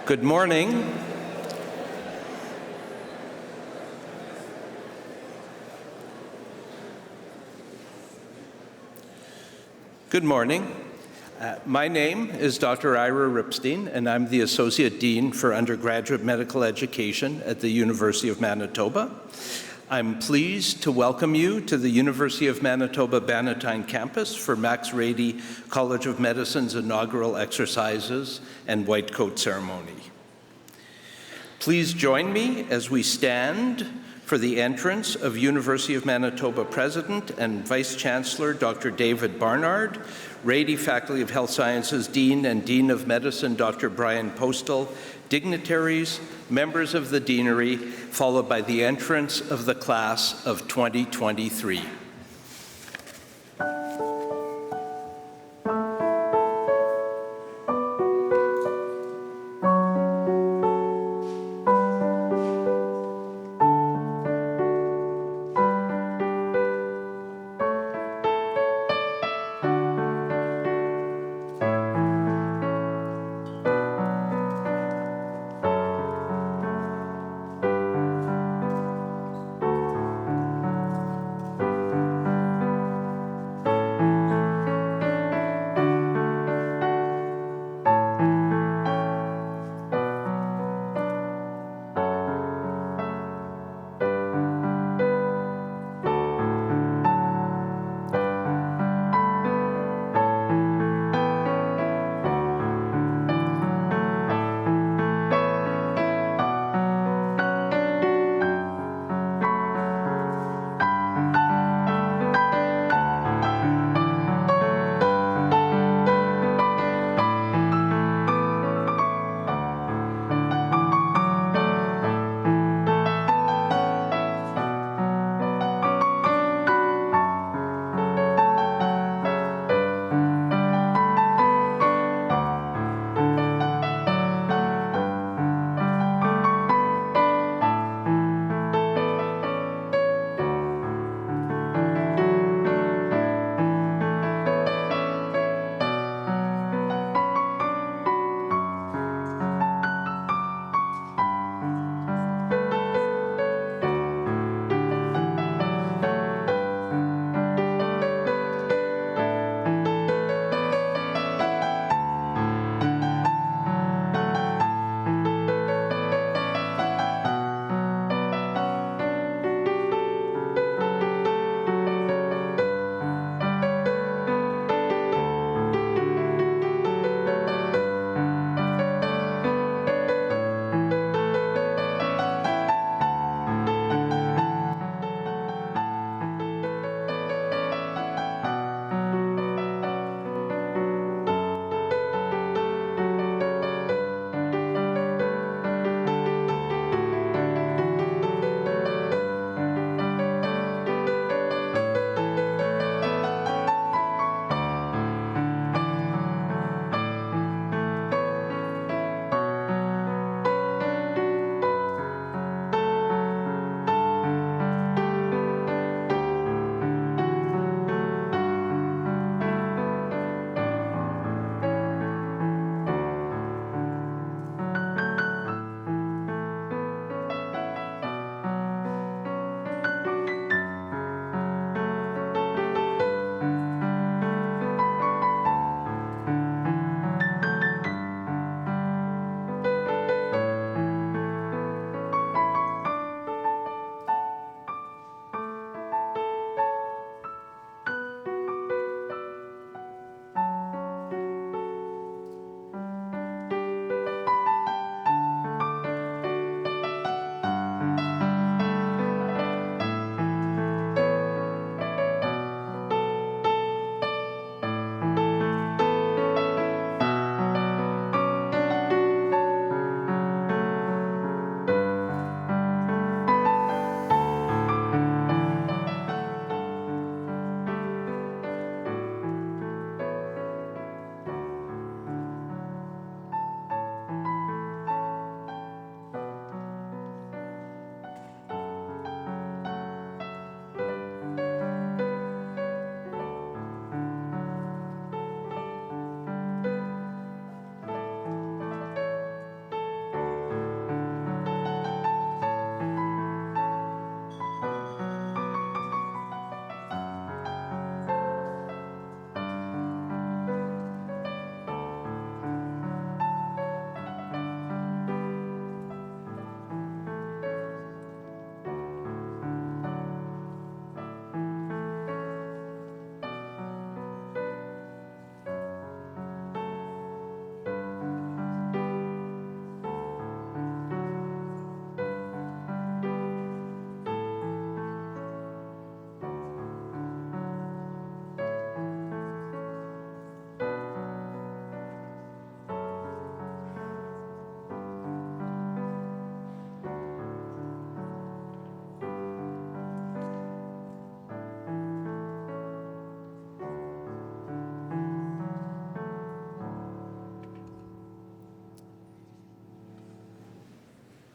Good morning. Good morning. My name is Dr. Ira Ripstein, and I'm the Associate Dean for Undergraduate Medical Education at the University of Manitoba. I'm pleased to welcome you to the University of Manitoba Bannatyne campus for Max Rady College of Medicine's inaugural exercises and white coat ceremony. Please join me as we stand for the entrance of University of Manitoba President and Vice-Chancellor Dr. David Barnard, Rady Faculty of Health Sciences Dean and Dean of Medicine Dr. Bryan Postal, dignitaries, members of the Deanery, followed by the entrance of the class of 2023.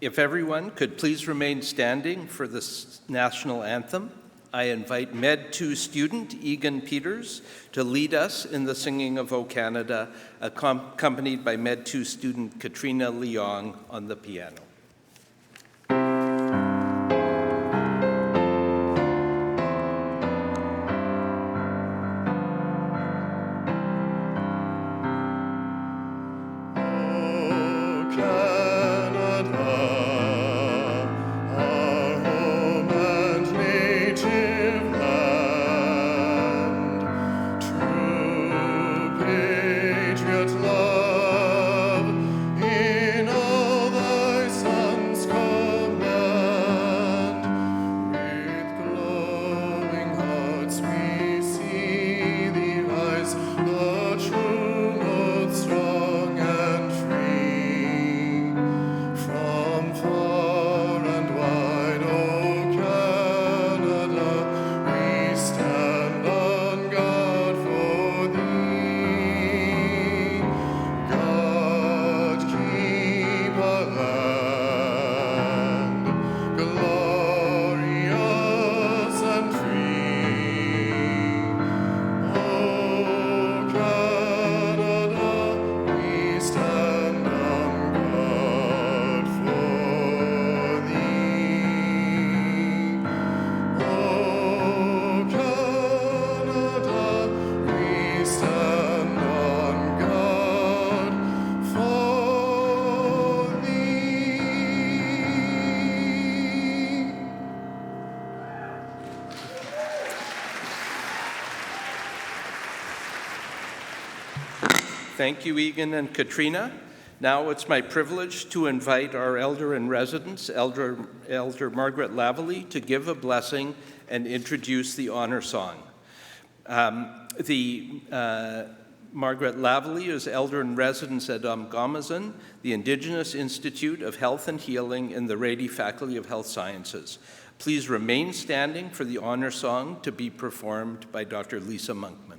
If everyone could please remain standing for the national anthem, I invite Med 2 student Egan Peters to lead us in the singing of O Canada, accompanied by Med 2 student Katrina Leong on the piano. Thank you, Egan and Katrina. Now it's my privilege to invite our elder in residence, Elder Margaret Lavallee, to give a blessing and introduce the honor song. Margaret Lavallee is elder in residence at Amgamazan, the Indigenous Institute of Health and Healing in the Rady Faculty of Health Sciences. Please remain standing for the honor song to be performed by Dr. Lisa Monkman.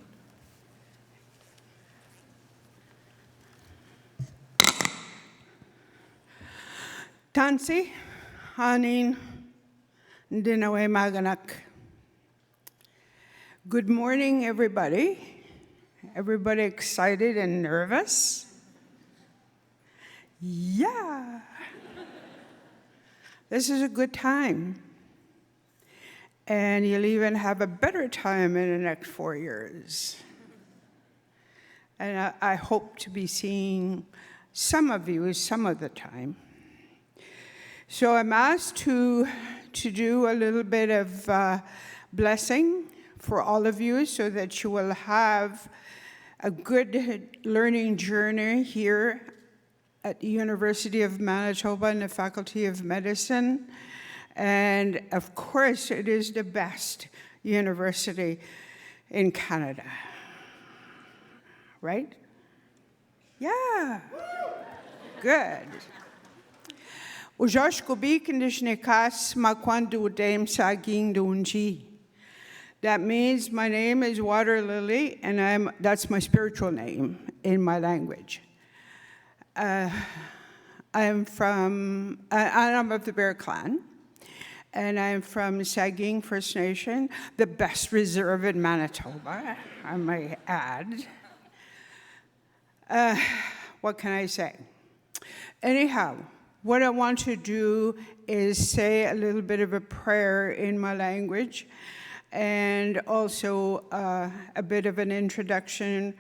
Tansi, Hanin, Dinawe Maganak. Good morning, everybody. Everybody excited and nervous? Yeah. This is a good time. And you'll even have a better time in the next 4 years. And I hope to be seeing some of you some of the time. So I'm asked to do a little bit of blessing for all of you so that you will have a good learning journey here at the University of Manitoba in the Faculty of Medicine. And of course, it is the best university in Canada. Right? Yeah. Good. O Josh Nekas Makwandu Dame Saging Dunji. That means my name is Water Lily, and that's my spiritual name in my language. I'm of the Bear Clan, and I'm from Saging First Nation, the best reserve in Manitoba, I might add. What can I say? Anyhow, what I want to do is say a little bit of a prayer in my language and also a bit of an introduction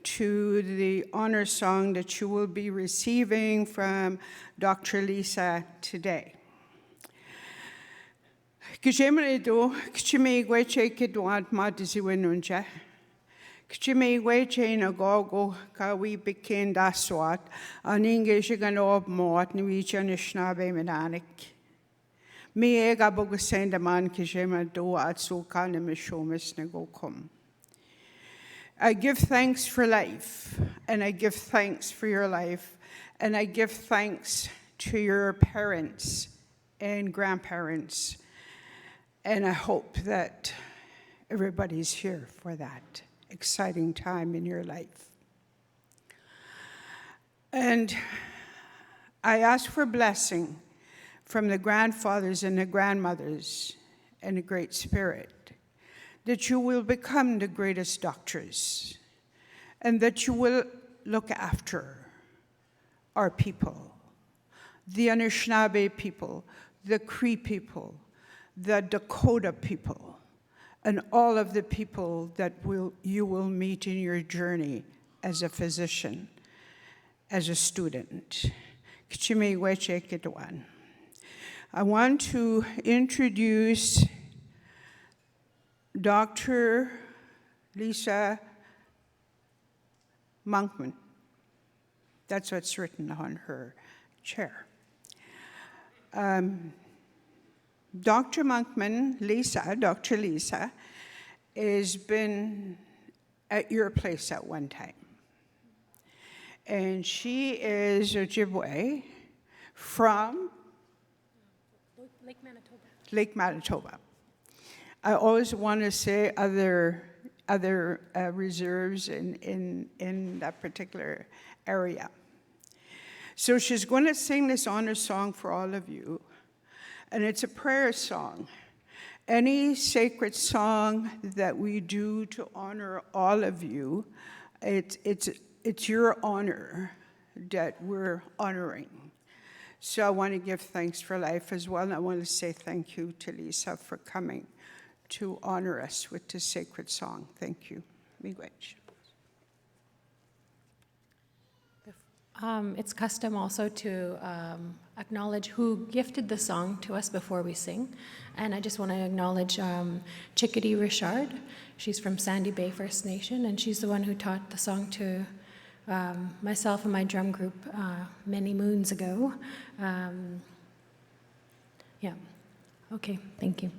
to the honor song that you will be receiving from Dr. Lisa today. Kchimigwe na gogo ka we became that swat, an English gan ob mort ni we chanishnabe menanik. Me ega bogu send a man kishema do at so can a shomis nego come. I give thanks for life, and I give thanks for your life, and I give thanks to your parents and grandparents, and I hope that everybody's here for that exciting time in your life. And I ask for blessing from the grandfathers and the grandmothers and the Great Spirit, that you will become the greatest doctors, and that you will look after our people, the Anishinaabe people, the Cree people, the Dakota people, and all of the people that you will meet in your journey as a physician, as a student. I want to introduce Dr. Lisa Monkman. That's what's written on her chair. Dr. Monkman, Dr. Lisa, has been at your place at one time. And she is Ojibwe from Lake Manitoba. I always want to say other reserves in that particular area. So she's going to sing this honor song for all of you, and it's a prayer song. Any sacred song that we do to honor all of you, it's your honor that we're honoring. So I want to give thanks for life as well, and I want to say thank you to Lisa for coming to honor us with this sacred song. Thank you. Miigwech. It's custom also to acknowledge who gifted the song to us before we sing. And I just want to acknowledge Chickadee Richard. She's from Sandy Bay First Nation, and she's the one who taught the song to myself and my drum group many moons ago. Yeah. Okay, thank you.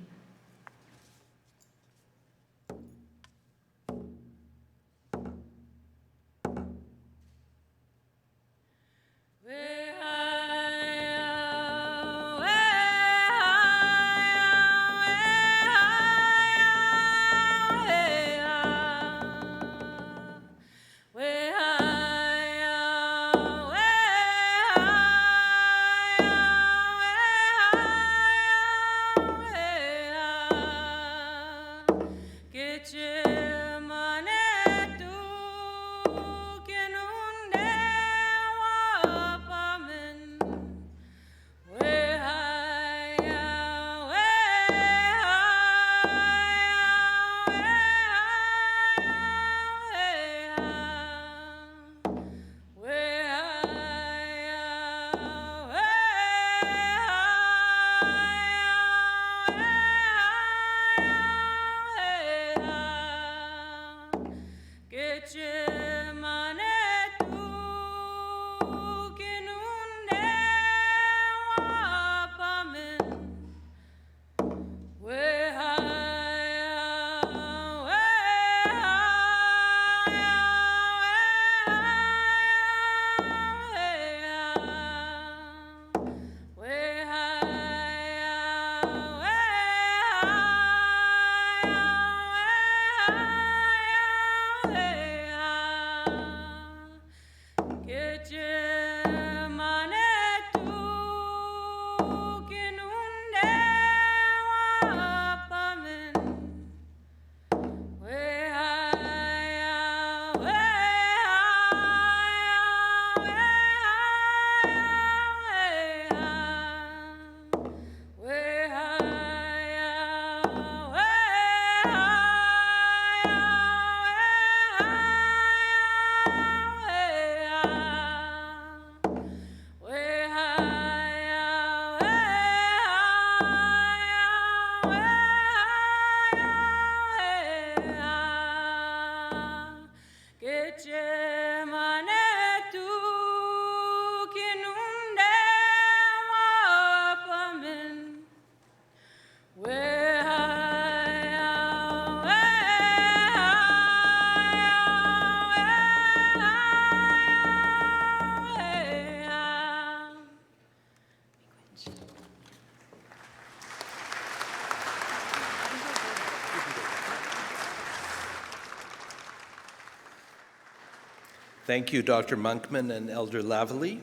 Thank you, Dr. Monkman and Elder Lavallee.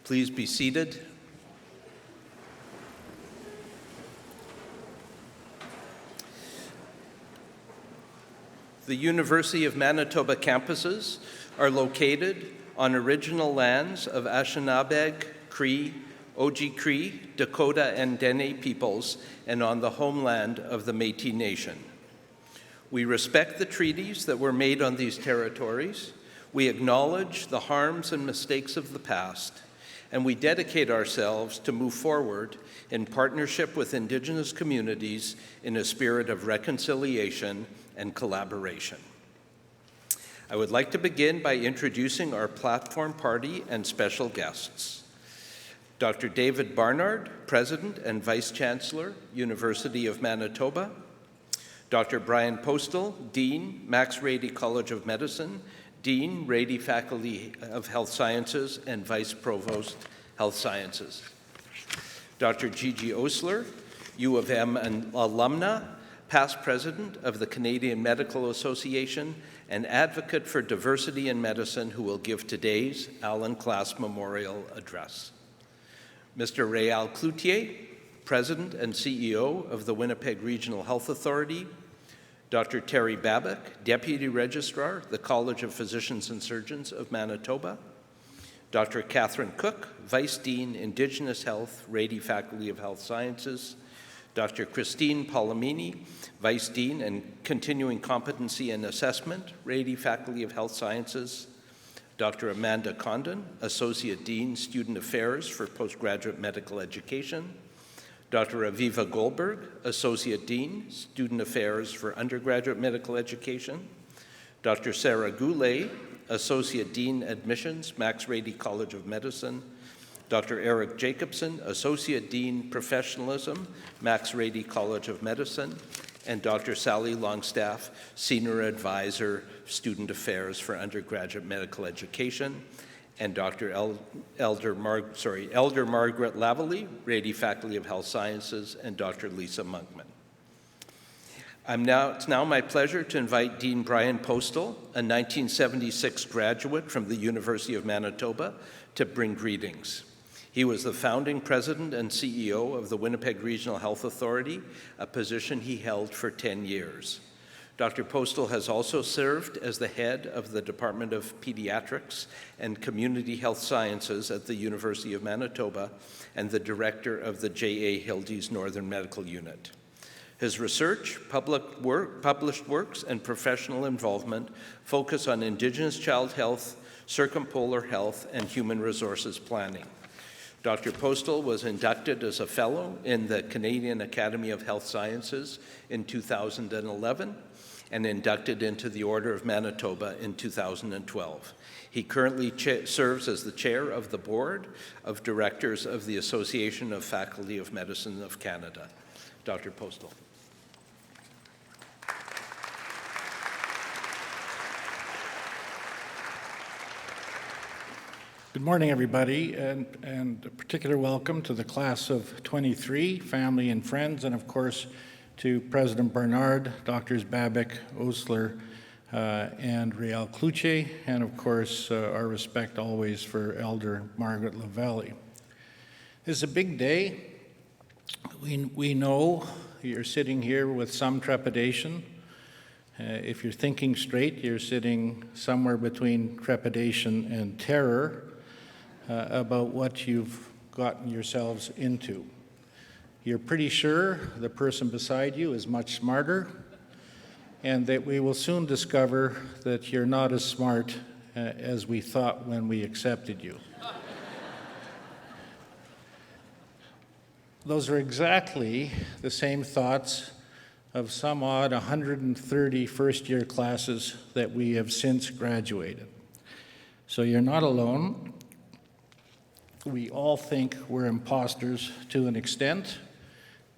Please be seated. The University of Manitoba campuses are located on original lands of Anishinaabe, Cree, Oji-Cree, Dakota, and Dene peoples, and on the homeland of the Métis Nation. We respect the treaties that were made on these territories. We acknowledge the harms and mistakes of the past, and we dedicate ourselves to move forward in partnership with Indigenous communities in a spirit of reconciliation and collaboration. I would like to begin by introducing our platform party and special guests. Dr. David Barnard, President and Vice-Chancellor, University of Manitoba. Dr. Bryan Postal, Dean, Max Rady College of Medicine, Dean, Rady Faculty of Health Sciences, and Vice Provost, Health Sciences. Dr. Gigi Osler, U of M alumna, past president of the Canadian Medical Association, and advocate for diversity in medicine, who will give today's Alan Class Memorial Address. Mr. Réal Cloutier, President and CEO of the Winnipeg Regional Health Authority. Dr. Terry Babbitt, Deputy Registrar, the College of Physicians and Surgeons of Manitoba. Dr. Catherine Cook, Vice Dean, Indigenous Health, Rady Faculty of Health Sciences. Dr. Christine Palomini, Vice Dean and Continuing Competency and Assessment, Rady Faculty of Health Sciences. Dr. Amanda Condon, Associate Dean, Student Affairs for Postgraduate Medical Education. Dr. Aviva Goldberg, Associate Dean, Student Affairs for Undergraduate Medical Education. Dr. Sarah Goulet, Associate Dean, Admissions, Max Rady College of Medicine. Dr. Eric Jacobson, Associate Dean, Professionalism, Max Rady College of Medicine. And Dr. Sally Longstaff, Senior Advisor, Student Affairs for Undergraduate Medical Education. And Dr. Elder Margaret Lavallee, Rady Faculty of Health Sciences, and Dr. Lisa Monkman. It's now my pleasure to invite Dean Bryan Postal, a 1976 graduate from the University of Manitoba, to bring greetings. He was the founding president and CEO of the Winnipeg Regional Health Authority, a position he held for 10 years. Dr. Postal has also served as the head of the Department of Pediatrics and Community Health Sciences at the University of Manitoba and the director of the J.A. Hildy's Northern Medical Unit. His research, published works, and professional involvement focus on Indigenous child health, circumpolar health, and human resources planning. Dr. Postal was inducted as a fellow in the Canadian Academy of Health Sciences in 2011 and inducted into the Order of Manitoba in 2012. He currently serves as the chair of the board of directors of the Association of Faculty of Medicine of Canada. Dr. Postal. Good morning, everybody, and a particular welcome to the class of 23, family and friends, and of course to President Barnard, Drs. Babbitt, Osler, and Réal Cloutier, and of course our respect always for Elder Margaret Lavallee. This is a big day. We know you're sitting here with some trepidation. If you're thinking straight, you're sitting somewhere between trepidation and terror about what you've gotten yourselves into. You're pretty sure the person beside you is much smarter, and that we will soon discover that you're not as smart as we thought when we accepted you. Those are exactly the same thoughts of some odd 130 first-year classes that we have since graduated. So you're not alone. We all think we're imposters to an extent.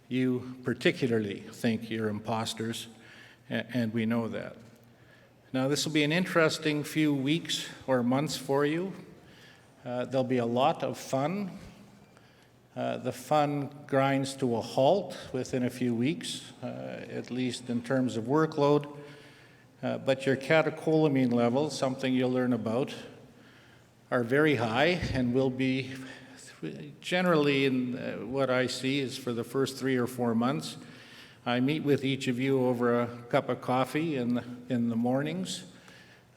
You particularly think you're imposters, and we know that. Now, this will be an interesting few weeks or months for you. There'll be a lot of fun. The fun grinds to a halt within a few weeks, at least in terms of workload. But your catecholamine levels, something you'll learn about, are very high and will be generally in what I see is for the first 3 or 4 months I meet with each of you over a cup of coffee in the mornings.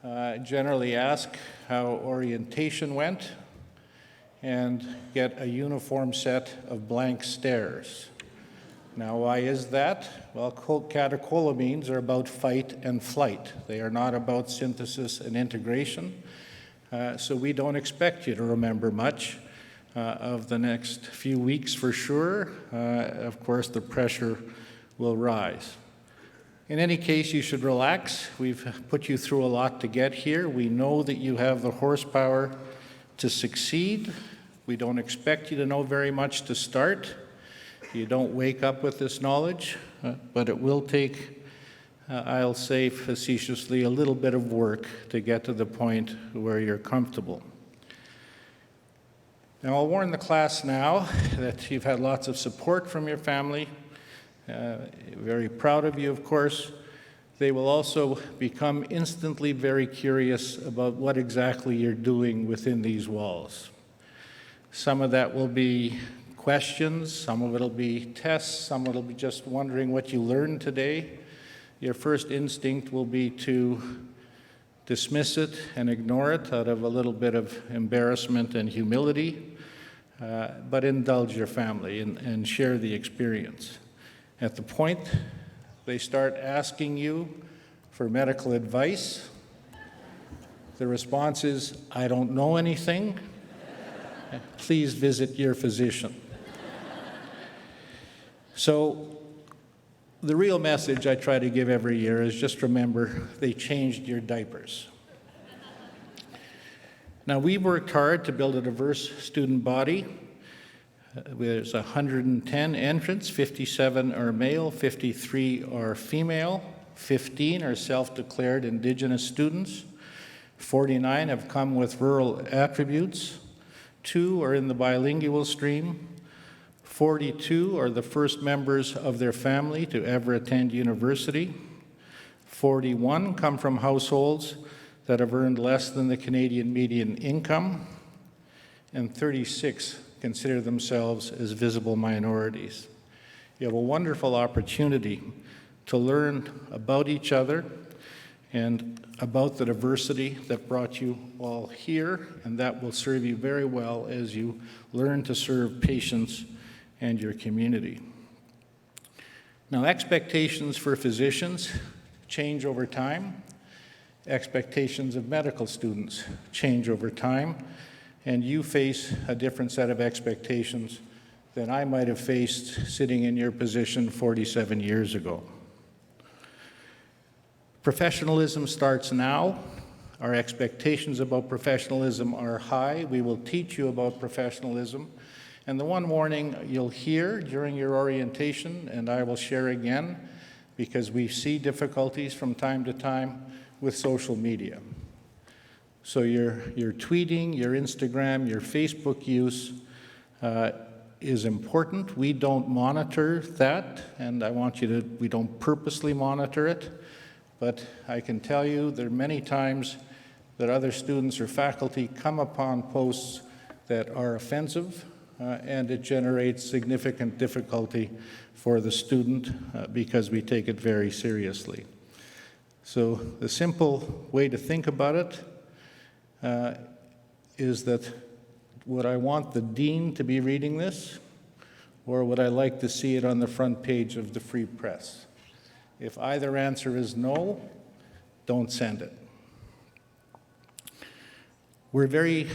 Generally ask how orientation went and get a uniform set of blank stares. Now, why is that? Well, catecholamines are about fight and flight. They are not about synthesis and integration. So we don't expect you to remember much of the next few weeks for sure. Of course, the pressure will rise. In any case, you should relax. We've put you through a lot to get here. We know that you have the horsepower to succeed. We don't expect you to know very much to start. You don't wake up with this knowledge, but it will take, I'll say facetiously, a little bit of work to get to the point where you're comfortable. Now, I'll warn the class now that you've had lots of support from your family. Very proud of you, of course. They will also become instantly very curious about what exactly you're doing within these walls. Some of that will be questions, some of it will be tests, some of it will be just wondering what you learned today. Your first instinct will be to dismiss it and ignore it out of a little bit of embarrassment and humility, but indulge your family and share the experience. At the point they start asking you for medical advice, the response is, "I don't know anything. Please visit your physician." So the real message I try to give every year is just remember, they changed your diapers. Now, we worked hard to build a diverse student body. There's 110 entrants, 57 are male, 53 are female, 15 are self-declared Indigenous students, 49 have come with rural attributes, 2 are in the bilingual stream, 42 are the first members of their family to ever attend university, 41 come from households that have earned less than the Canadian median income, and 36 consider themselves as visible minorities. You have a wonderful opportunity to learn about each other and about the diversity that brought you all here, and that will serve you very well as you learn to serve patients and your community. Now, expectations for physicians change over time. Expectations of medical students change over time, and you face a different set of expectations than I might have faced sitting in your position 47 years ago. Professionalism starts now. Our expectations about professionalism are high. We will teach you about professionalism. And the one warning you'll hear during your orientation, and I will share again, because we see difficulties from time to time with social media. So your tweeting, your Instagram, your Facebook use is important. We don't monitor that, and we don't purposely monitor it, but I can tell you there are many times that other students or faculty come upon posts that are offensive, and it generates significant difficulty for the student because we take it very seriously. So the simple way to think about it is that would I want the dean to be reading this, or would I like to see it on the front page of the Free Press? If either answer is no, don't send it. We're very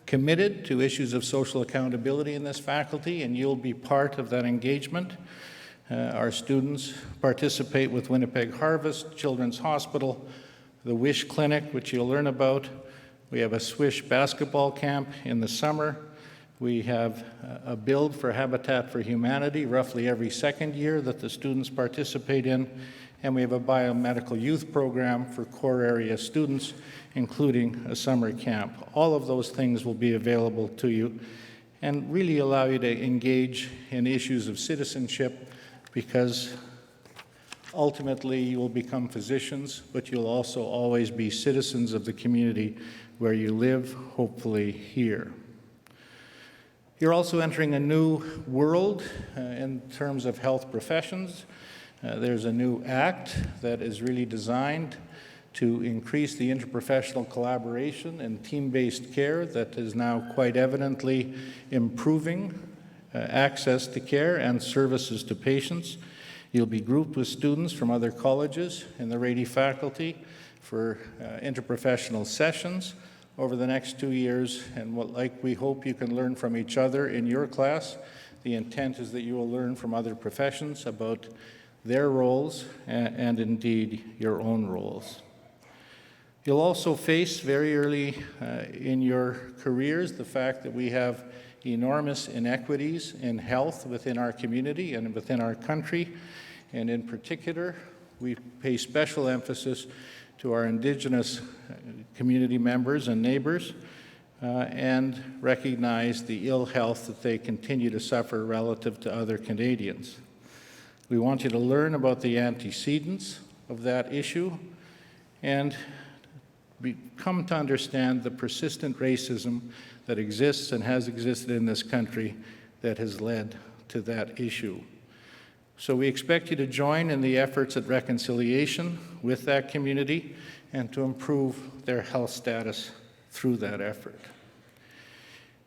committed to issues of social accountability in this faculty, and you'll be part of that engagement. Our students participate with Winnipeg Harvest, Children's Hospital, the Wish Clinic, which you'll learn about. We have a Swish basketball camp in the summer. We have a build for Habitat for Humanity roughly every second year that the students participate in. And we have a biomedical youth program for core area students, including a summer camp. All of those things will be available to you and really allow you to engage in issues of citizenship, because ultimately you will become physicians, but you'll also always be citizens of the community where you live, hopefully here. You're also entering a new world in terms of health professions. There's a new act that is really designed to increase the interprofessional collaboration and team-based care that is now quite evidently improving access to care and services to patients. You'll be grouped with students from other colleges in the Rady faculty for interprofessional sessions over the next 2 years, and we hope you can learn from each other in your class. The intent is that you will learn from other professions about their roles and indeed your own roles. You'll also face very early in your careers the fact that we have enormous inequities in health within our community and within our country, and in particular, we pay special emphasis to our Indigenous community members and neighbors and recognize the ill health that they continue to suffer relative to other Canadians. We want you to learn about the antecedents of that issue and come to understand the persistent racism that exists and has existed in this country that has led to that issue. So we expect you to join in the efforts at reconciliation with that community and to improve their health status through that effort.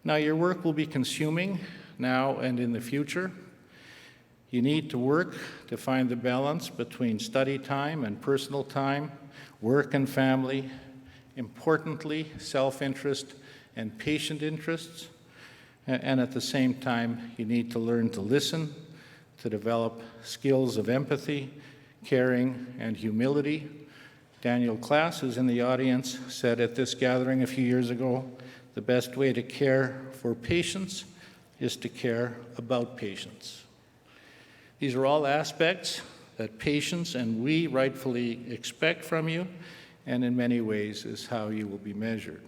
Now, your work will be consuming now and in the future. You need to work to find the balance between study time and personal time, work and family, importantly, self-interest and patient interests, and at the same time, you need to learn to listen, to develop skills of empathy, caring, and humility. Daniel Klaas, who's in the audience, said at this gathering a few years ago, the best way to care for patients is to care about patients. These are all aspects that patients and we rightfully expect from you, and in many ways is how you will be measured.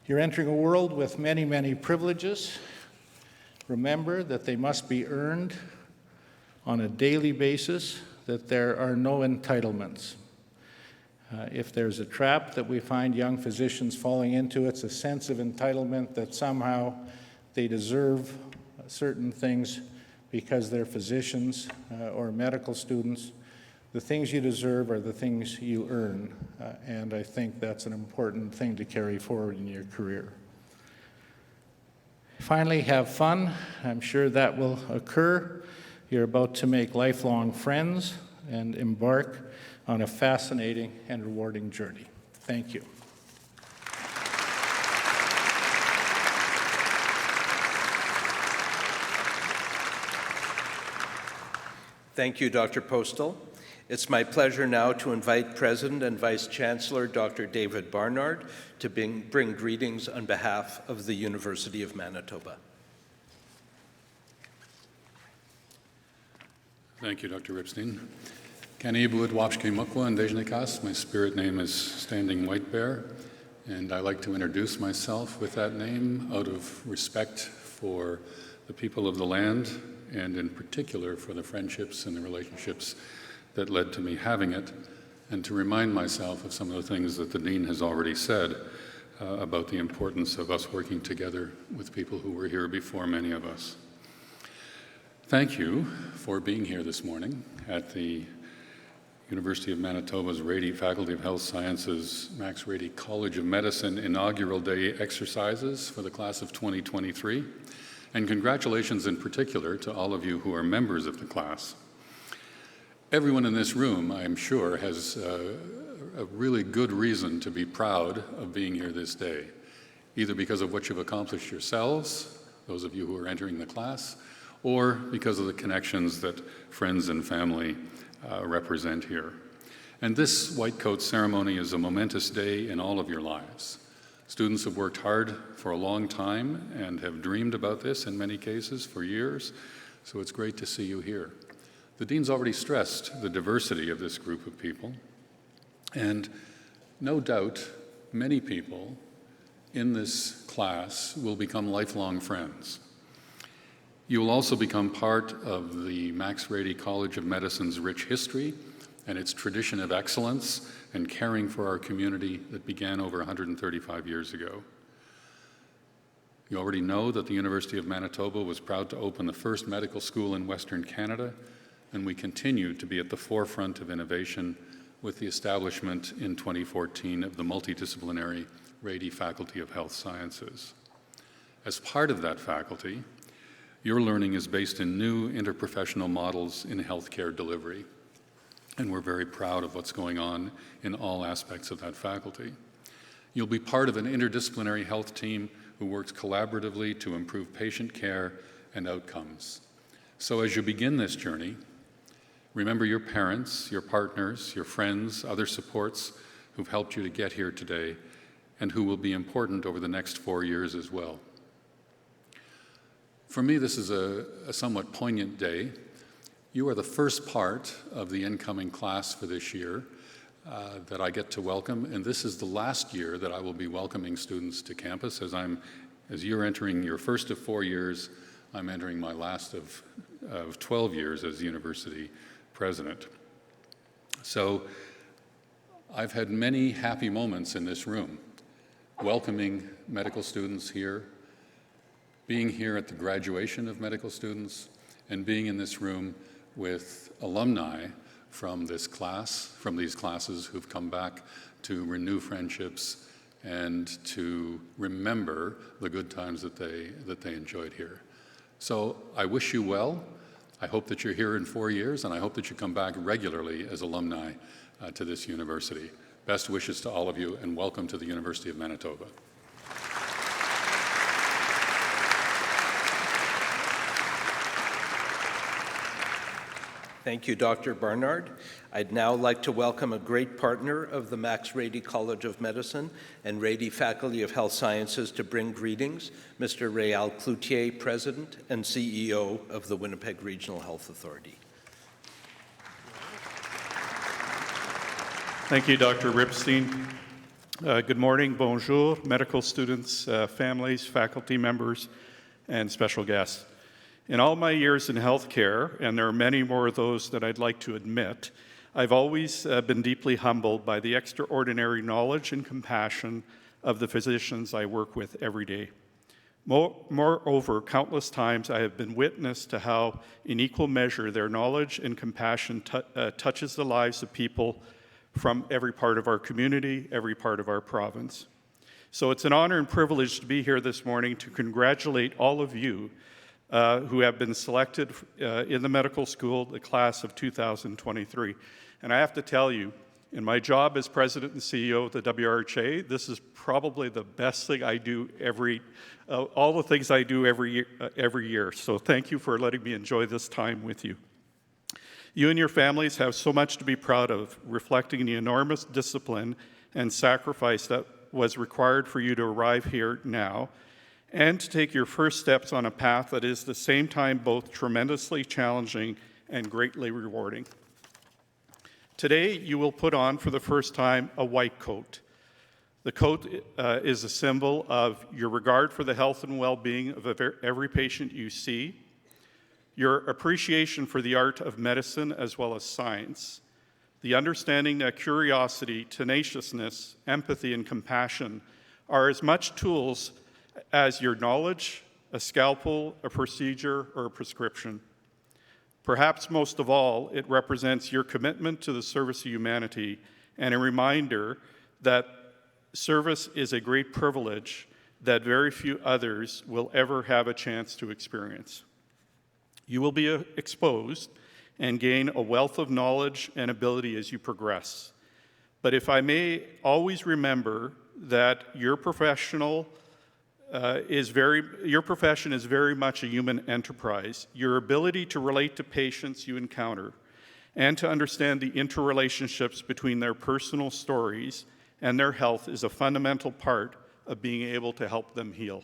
You're entering a world with many, many privileges. Remember that they must be earned on a daily basis, that there are no entitlements. If there's a trap that we find young physicians falling into, it's a sense of entitlement that somehow they deserve certain things because they're physicians or medical students. The things you deserve are the things you earn, and I think that's an important thing to carry forward in your career. Finally, have fun. I'm sure that will occur. You're about to make lifelong friends and embark on a fascinating and rewarding journey. Thank you. Thank you, Dr. Postal. It's my pleasure now to invite President and Vice-Chancellor Dr. David Barnard to bring greetings on behalf of the University of Manitoba. Thank you, Dr. Ripstein. Kanibuad Wapshke Mukwa and Dejnikas. My spirit name is Standing White Bear, and I like to introduce myself with that name out of respect for the people of the land, and in particular for the friendships and the relationships that led to me having it, and to remind myself of some of the things that the Dean has already said about the importance of us working together with people who were here before many of us. Thank you for being here this morning at the University of Manitoba's Rady Faculty of Health Sciences Max Rady College of Medicine Inaugural Day Exercises for the class of 2023, and congratulations in particular to all of you who are members of the class. Everyone in this room, I'm sure, has a really good reason to be proud of being here this day, either because of what you've accomplished yourselves, those of you who are entering the class, or because of the connections that friends and family represent here. And this white coat ceremony is a momentous day in all of your lives. Students have worked hard for a long time and have dreamed about this in many cases for years, so it's great to see you here. The Dean's already stressed the diversity of this group of people, and no doubt many people in this class will become lifelong friends. You will also become part of the Max Rady College of Medicine's rich history and its tradition of excellence and caring for our community that began over 135 years ago. You already know that the University of Manitoba was proud to open the first medical school in Western Canada and we continue to be at the forefront of innovation with the establishment in 2014 of the multidisciplinary Rady Faculty of Health Sciences. As part of that faculty, your learning is based in new interprofessional models in healthcare delivery, and we're very proud of what's going on in all aspects of that faculty. You'll be part of an interdisciplinary health team who works collaboratively to improve patient care and outcomes. So as you begin this journey, remember your parents, your partners, your friends, other supports who've helped you to get here today and who will be important over the next 4 years as well. For me, this is a somewhat poignant day. You are the first part of the incoming class for this year that I get to welcome, and this is the last year that I will be welcoming students to campus. As you're entering your first of 4 years, I'm entering my last of 12 years as university president. So I've had many happy moments in this room, welcoming medical students here, being here at the graduation of medical students, and being in this room with alumni from this class, from these classes who've come back to renew friendships and to remember the good times that they enjoyed here. So I wish you well. I hope that you're here in 4 years, and I hope that you come back regularly as alumni to this university. Best wishes to all of you, and welcome to the University of Manitoba. Thank you, Dr. Barnard. I'd now like to welcome a great partner of the Max Rady College of Medicine and Rady Faculty of Health Sciences to bring greetings, Mr. Réal Cloutier, President and CEO of the Winnipeg Regional Health Authority. Thank you, Dr. Ripstein. Good morning, bonjour, medical students, families, faculty members, and special guests. In all my years in healthcare, and there are many more of those that I'd like to admit, I've always been deeply humbled by the extraordinary knowledge and compassion of the physicians I work with every day. Moreover, countless times I have been witness to how, in equal measure, their knowledge and compassion touches the lives of people from every part of our community, every part of our province. So it's an honor and privilege to be here this morning to congratulate all of you who have been selected in the medical school, the class of 2023. And I have to tell you, in my job as president and CEO of the WRHA, this is probably the best thing I do all the things I do every year. So thank you for letting me enjoy this time with you. You and your families have so much to be proud of, reflecting the enormous discipline and sacrifice that was required for you to arrive here now, and to take your first steps on a path that is at the same time both tremendously challenging and greatly rewarding. Today, you will put on for the first time a white coat. The coat is a symbol of your regard for the health and well-being of every patient you see, your appreciation for the art of medicine as well as science, the understanding that curiosity, tenaciousness, empathy, and compassion are as much tools as your knowledge, a scalpel, a procedure, or a prescription. Perhaps most of all, it represents your commitment to the service of humanity and a reminder that service is a great privilege that very few others will ever have a chance to experience. You will be exposed and gain a wealth of knowledge and ability as you progress. But if I may always remember that your profession is very much a human enterprise. Your ability to relate to patients you encounter and to understand the interrelationships between their personal stories and their health is a fundamental part of being able to help them heal.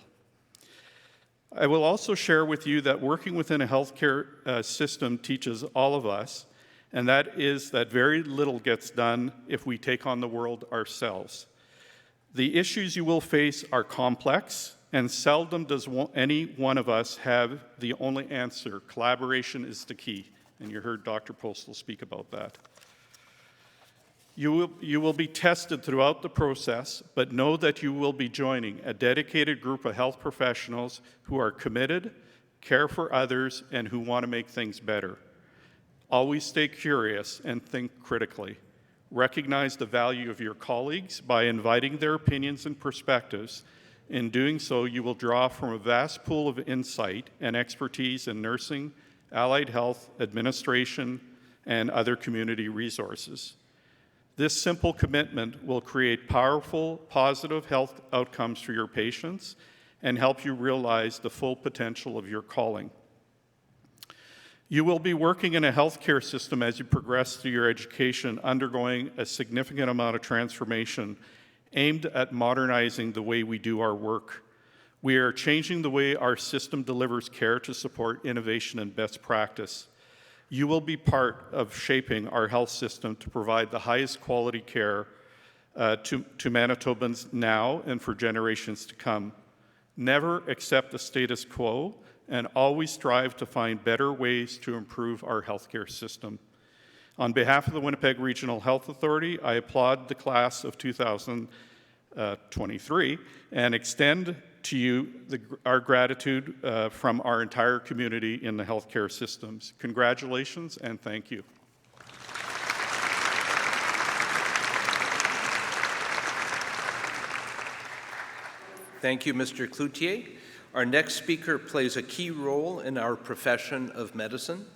I will also share with you that working within a healthcare system teaches all of us, and that is that very little gets done if we take on the world ourselves. The issues you will face are complex, and seldom does any one of us have the only answer. Collaboration is the key, and you heard Dr. Postal speak about that. You will be tested throughout the process, but know that you will be joining a dedicated group of health professionals who are committed, care for others, and who want to make things better. Always stay curious and think critically. Recognize the value of your colleagues by inviting their opinions and perspectives. In doing so, you will draw from a vast pool of insight and expertise in nursing, allied health, administration, and other community resources. This simple commitment will create powerful, positive health outcomes for your patients and help you realize the full potential of your calling. You will be working in a healthcare system as you progress through your education, undergoing a significant amount of transformation aimed at modernizing the way we do our work. We are changing the way our system delivers care to support innovation and best practice. You will be part of shaping our health system to provide the highest quality care to Manitobans now and for generations to come. Never accept the status quo, and always strive to find better ways to improve our healthcare system. On behalf of the Winnipeg Regional Health Authority, I applaud the class of 2023 and extend to you our gratitude from our entire community in the healthcare systems. Congratulations and thank you. Thank you, Mr. Cloutier. Our next speaker plays a key role in our profession of medicine.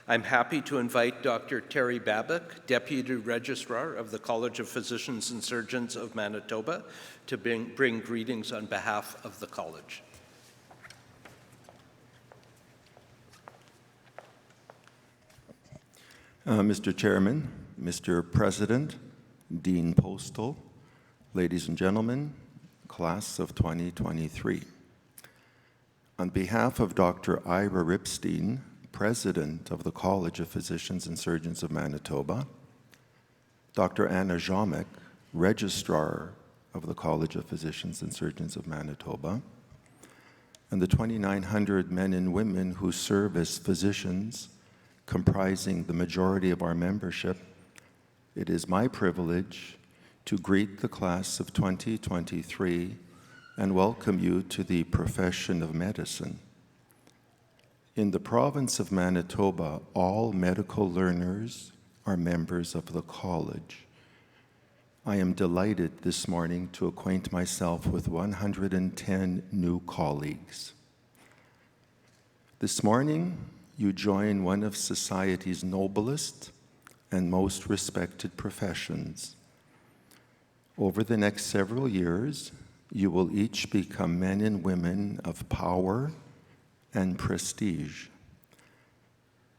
I'm happy to invite Dr. Terry Babbitt, Deputy Registrar of the College of Physicians and Surgeons of Manitoba, to bring greetings on behalf of the college. Mr. Chairman, Mr. President, Dean Postal, ladies and gentlemen, class of 2023. On behalf of Dr. Ira Ripstein, President of the College of Physicians and Surgeons of Manitoba, Dr. Anna Jomek, Registrar of the College of Physicians and Surgeons of Manitoba, and the 2,900 men and women who serve as physicians, comprising the majority of our membership, it is my privilege to greet the class of 2023 and welcome you to the profession of medicine. In the province of Manitoba, all medical learners are members of the college. I am delighted this morning to acquaint myself with 110 new colleagues. This morning, you join one of society's noblest and most respected professions. Over the next several years, you will each become men and women of power and prestige.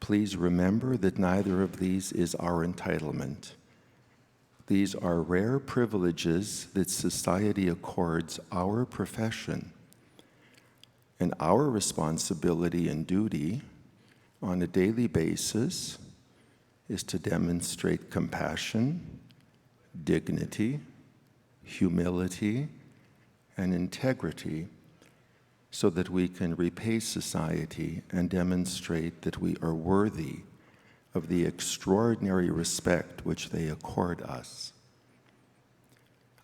Please remember that neither of these is our entitlement. These are rare privileges that society accords our profession, and our responsibility and duty on a daily basis is to demonstrate compassion, dignity, humility, and integrity so that we can repay society and demonstrate that we are worthy of the extraordinary respect which they accord us.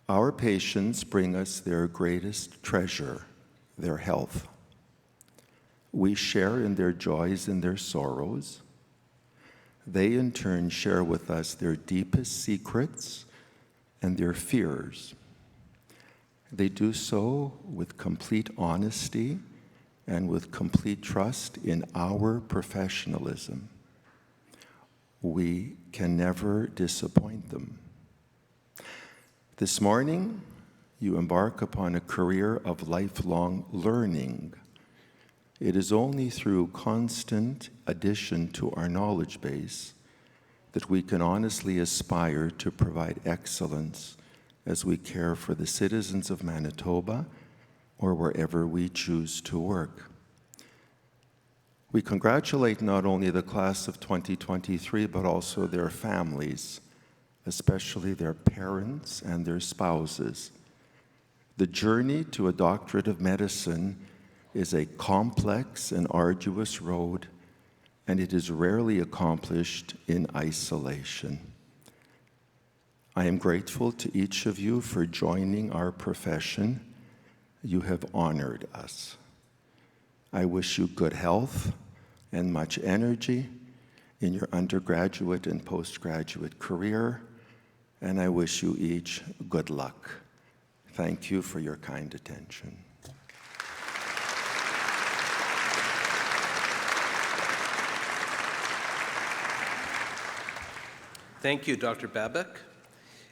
Our patients bring us their greatest treasure, their health. We share in their joys and their sorrows. They in turn share with us their deepest secrets and their fears. They do so with complete honesty and with complete trust in our professionalism. We can never disappoint them. This morning, you embark upon a career of lifelong learning. It is only through constant addition to our knowledge base that we can honestly aspire to provide excellence as we care for the citizens of Manitoba or wherever we choose to work. We congratulate not only the class of 2023, but also their families, especially their parents and their spouses. The journey to a doctorate of medicine is a complex and arduous road, and it is rarely accomplished in isolation. I am grateful to each of you for joining our profession. You have honored us. I wish you good health and much energy, in your undergraduate and postgraduate career, and I wish you each good luck. Thank you for your kind attention. Thank you, Dr. Babak.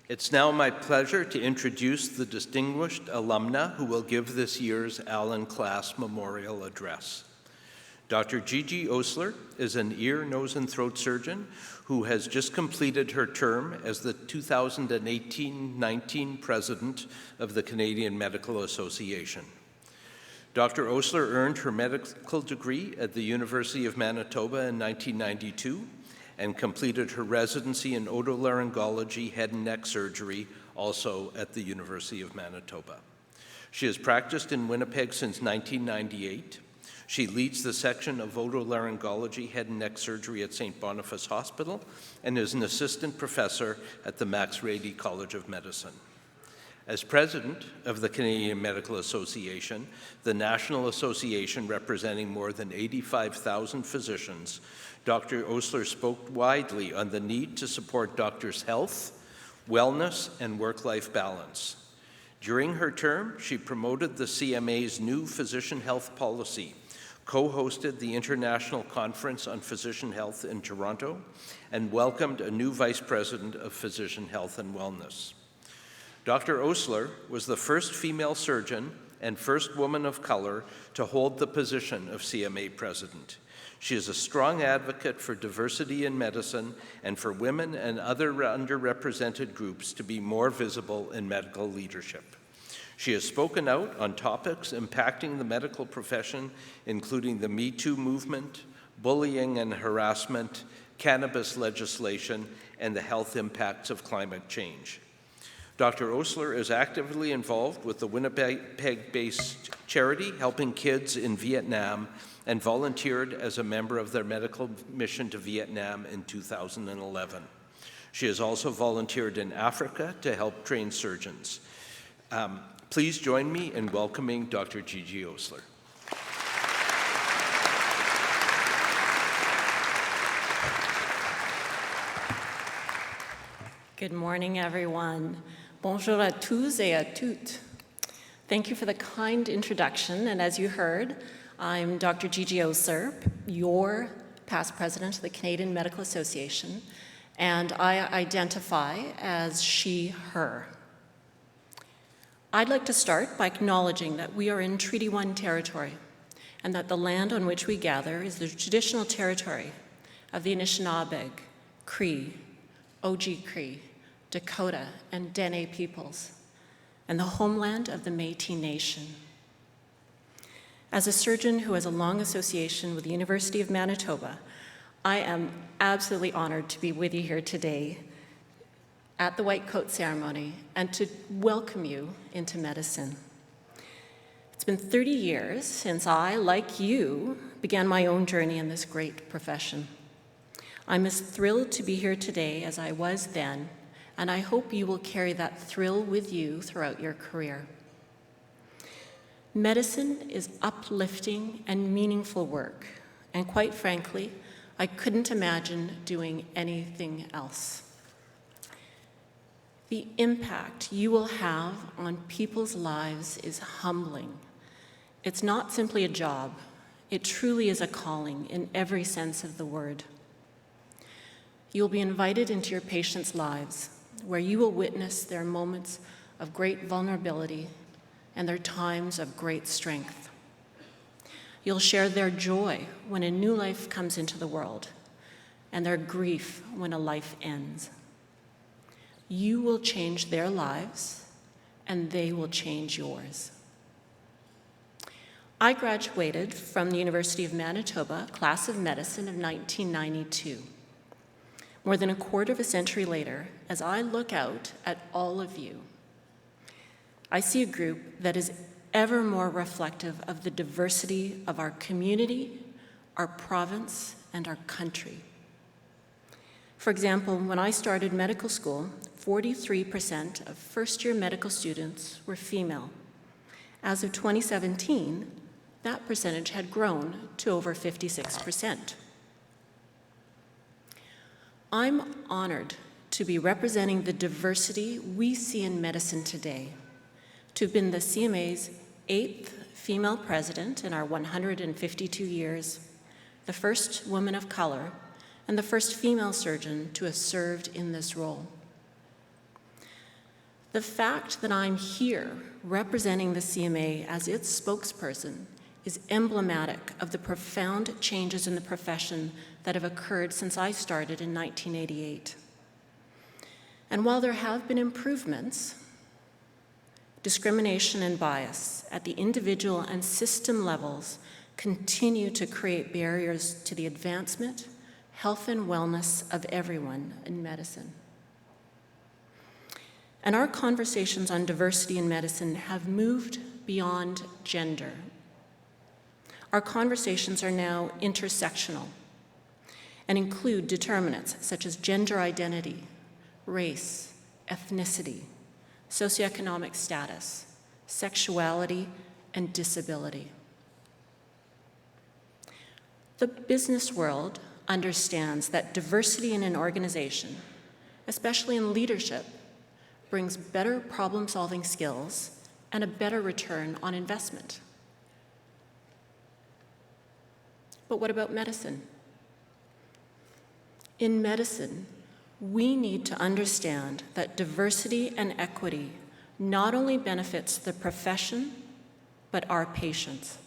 It's now my pleasure to introduce the distinguished alumna who will give this year's Allen Class Memorial Address. Dr. Gigi Osler is an ear, nose, and throat surgeon who has just completed her term as the 2018-19 president of the Canadian Medical Association. Dr. Osler earned her medical degree at the University of Manitoba in 1992 and completed her residency in otolaryngology, head and neck surgery, also at the University of Manitoba. She has practiced in Winnipeg since 1998. She leads the section of otolaryngology, head and neck surgery at St. Boniface Hospital and is an assistant professor at the Max Rady College of Medicine. As president of the Canadian Medical Association, the national association representing more than 85,000 physicians, Dr. Osler spoke widely on the need to support doctors' health, wellness, and work-life balance. During her term, she promoted the CMA's new physician health policy, co-hosted the International Conference on Physician Health in Toronto, and welcomed a new Vice President of Physician Health and Wellness. Dr. Osler was the first female surgeon and first woman of color to hold the position of CMA President. She is a strong advocate for diversity in medicine and for women and other underrepresented groups to be more visible in medical leadership. She has spoken out on topics impacting the medical profession, including the Me Too movement, bullying and harassment, cannabis legislation, and the health impacts of climate change. Dr. Osler is actively involved with the Winnipeg-based charity Helping Kids in Vietnam and volunteered as a member of their medical mission to Vietnam in 2011. She has also volunteered in Africa to help train surgeons. Please join me in welcoming Dr. Gigi Osler. Good morning, everyone. Bonjour à tous et à toutes. Thank you for the kind introduction, and as you heard, I'm Dr. Gigi Osler, your past president of the Canadian Medical Association, and I identify as she, her. I'd like to start by acknowledging that we are in Treaty 1 territory, and that the land on which we gather is the traditional territory of the Anishinaabe, Cree, Oji-Cree, Dakota, and Dene peoples, and the homeland of the Métis Nation. As a surgeon who has a long association with the University of Manitoba, I am absolutely honored to be with you here today at the White Coat Ceremony and to welcome you into medicine. It's been 30 years since I, like you, began my own journey in this great profession. I'm as thrilled to be here today as I was then, and I hope you will carry that thrill with you throughout your career. Medicine is uplifting and meaningful work, and quite frankly, I couldn't imagine doing anything else. The impact you will have on people's lives is humbling. It's not simply a job, it truly is a calling in every sense of the word. You'll be invited into your patients' lives, where you will witness their moments of great vulnerability and their times of great strength. You'll share their joy when a new life comes into the world, and their grief when a life ends. You will change their lives, and they will change yours. I graduated from the University of Manitoba, class of medicine of 1992. More than a quarter of a century later, as I look out at all of you, I see a group that is ever more reflective of the diversity of our community, our province, and our country. For example, when I started medical school, 43% of first-year medical students were female. As of 2017, that percentage had grown to over 56%. I'm honored to be representing the diversity we see in medicine today, to have been the CMA's 8th female president in our 152 years, the first woman of color, and the first female surgeon to have served in this role. The fact that I'm here representing the CMA as its spokesperson is emblematic of the profound changes in the profession that have occurred since I started in 1988. And while there have been improvements, discrimination and bias at the individual and system levels continue to create barriers to the advancement, health, and wellness of everyone in medicine. And our conversations on diversity in medicine have moved beyond gender. Our conversations are now intersectional and include determinants such as gender identity, race, ethnicity, socioeconomic status, sexuality, and disability. The business world understands that diversity in an organization, especially in leadership, brings better problem-solving skills and a better return on investment. But what about medicine? In medicine, we need to understand that diversity and equity not only benefits the profession, but our patients.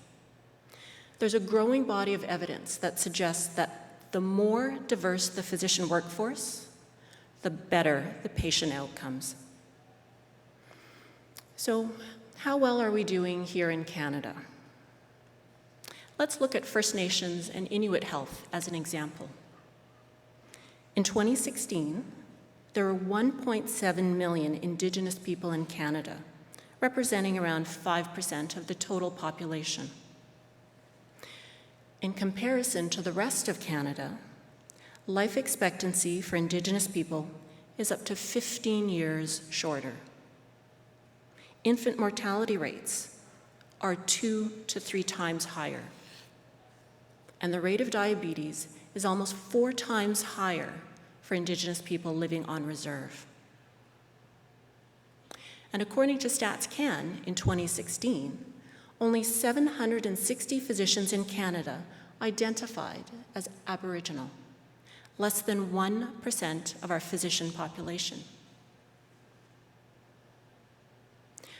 There's a growing body of evidence that suggests that the more diverse the physician workforce, the better the patient outcomes. So, how well are we doing here in Canada? Let's look at First Nations and Inuit health as an example. In 2016, there were 1.7 million Indigenous people in Canada, representing around 5% of the total population. In comparison to the rest of Canada, life expectancy for Indigenous people is up to 15 years shorter. Infant mortality rates are 2 to 3 times higher. And the rate of diabetes is almost 4 times higher for Indigenous people living on reserve. And according to Stats Can, in 2016, only 760 physicians in Canada identified as Aboriginal, less than 1% of our physician population.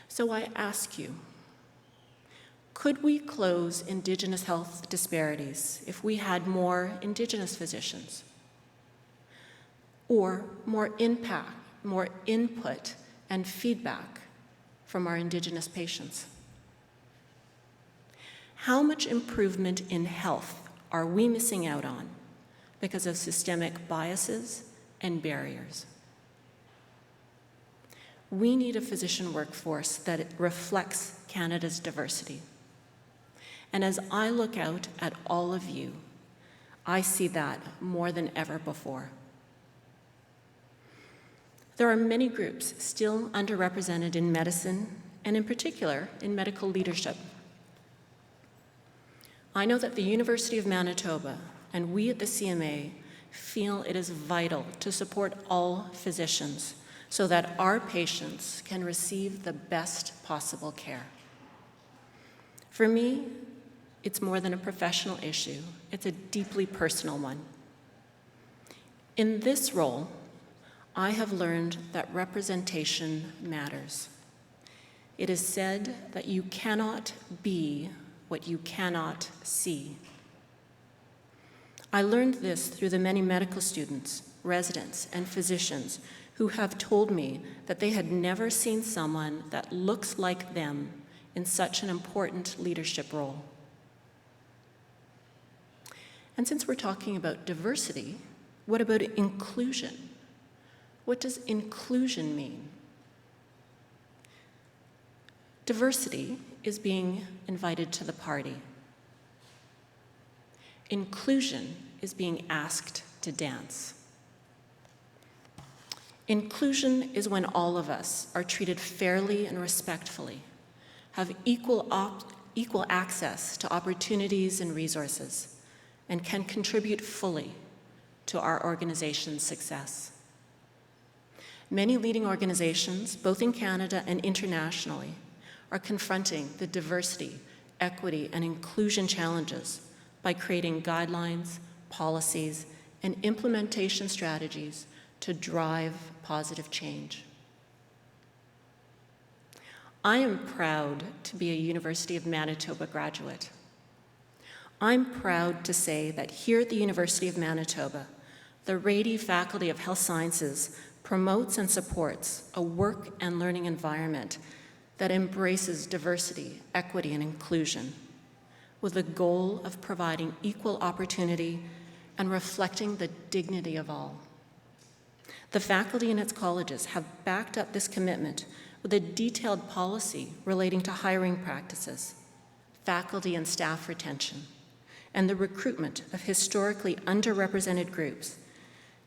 So I ask you, could we close Indigenous health disparities if we had more Indigenous physicians? Or more impact, more input and feedback from our Indigenous patients? How much improvement in health are we missing out on because of systemic biases and barriers? We need a physician workforce that reflects Canada's diversity. And as I look out at all of you, I see that more than ever before. There are many groups still underrepresented in medicine, and in particular, in medical leadership. I know that the University of Manitoba and we at the CMA feel it is vital to support all physicians so that our patients can receive the best possible care. For me, it's more than a professional issue. It's a deeply personal one. In this role, I have learned that representation matters. It is said that you cannot be what you cannot see. I learned this through the many medical students, residents, and physicians who have told me that they had never seen someone that looks like them in such an important leadership role. And since we're talking about diversity, what about inclusion? What does inclusion mean? Diversity is being invited to the party. Inclusion is being asked to dance. Inclusion is when all of us are treated fairly and respectfully, have equal access to opportunities and resources, and can contribute fully to our organization's success. Many leading organizations, both in Canada and internationally, are confronting the diversity, equity, and inclusion challenges by creating guidelines, policies, and implementation strategies to drive positive change. I am proud to be a University of Manitoba graduate. I'm proud to say that here at the University of Manitoba, the Rady Faculty of Health Sciences promotes and supports a work and learning environment that embraces diversity, equity, and inclusion, with the goal of providing equal opportunity and reflecting the dignity of all. The faculty in its colleges have backed up this commitment with a detailed policy relating to hiring practices, faculty and staff retention, and the recruitment of historically underrepresented groups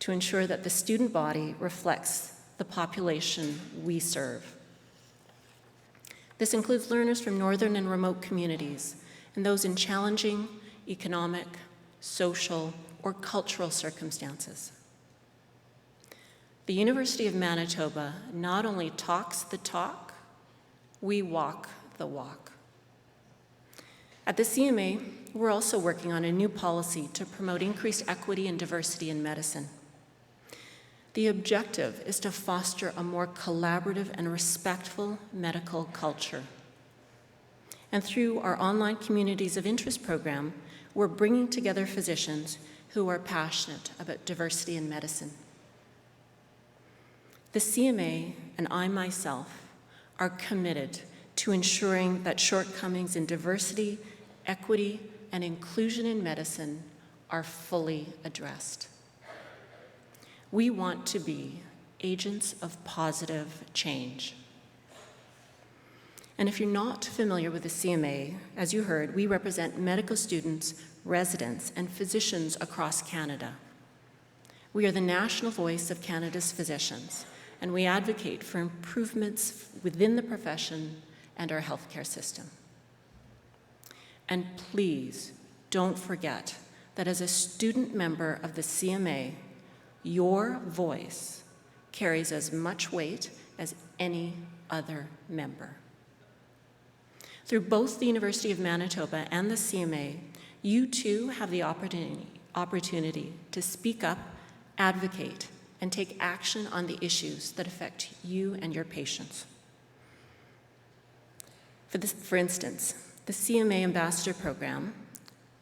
to ensure that the student body reflects the population we serve. This includes learners from northern and remote communities and those in challenging economic, social, or cultural circumstances. The University of Manitoba not only talks the talk, we walk the walk. At the CMA, we're also working on a new policy to promote increased equity and diversity in medicine. The objective is to foster a more collaborative and respectful medical culture. And through our online Communities of Interest program, we're bringing together physicians who are passionate about diversity in medicine. The CMA and I myself are committed to ensuring that shortcomings in diversity, equity, and inclusion in medicine are fully addressed. We want to be agents of positive change. And if you're not familiar with the CMA, as you heard, we represent medical students, residents, and physicians across Canada. We are the national voice of Canada's physicians, and we advocate for improvements within the profession and our healthcare system. And please don't forget that as a student member of the CMA, your voice carries as much weight as any other member. Through both the University of Manitoba and the CMA, you too have the opportunity to speak up, advocate, and take action on the issues that affect you and your patients. For instance, the CMA Ambassador Program,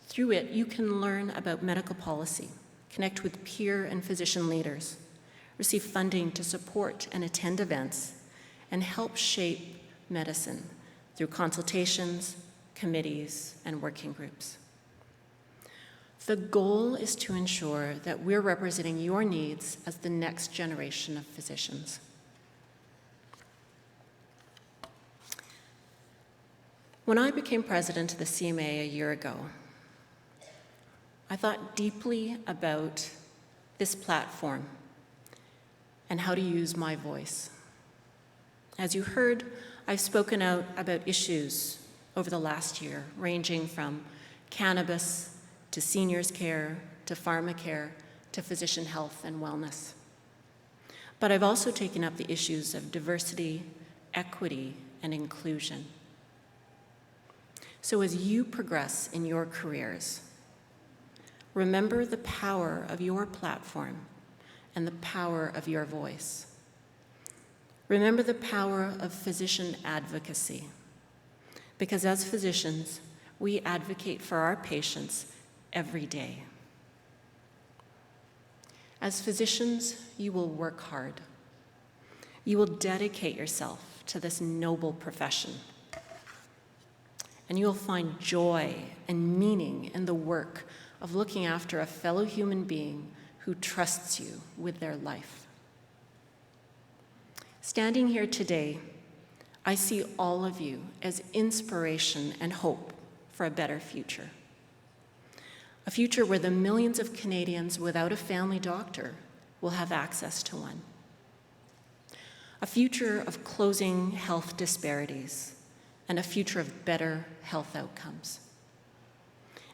through it you can learn about medical policy, connect with peer and physician leaders, receive funding to support and attend events, and help shape medicine through consultations, committees, and working groups. The goal is to ensure that we're representing your needs as the next generation of physicians. When I became president of the CMA a year ago, I thought deeply about this platform and how to use my voice. As you heard, I've spoken out about issues over the last year, ranging from cannabis to seniors care, to pharmacare, to physician health and wellness. But I've also taken up the issues of diversity, equity, and inclusion. So as you progress in your careers, remember the power of your platform and the power of your voice. Remember the power of physician advocacy, because as physicians, we advocate for our patients every day. As physicians, you will work hard. You will dedicate yourself to this noble profession. And you will find joy and meaning in the work of looking after a fellow human being who trusts you with their life. Standing here today, I see all of you as inspiration and hope for a better future. A future where the millions of Canadians without a family doctor will have access to one. A future of closing health disparities and a future of better health outcomes.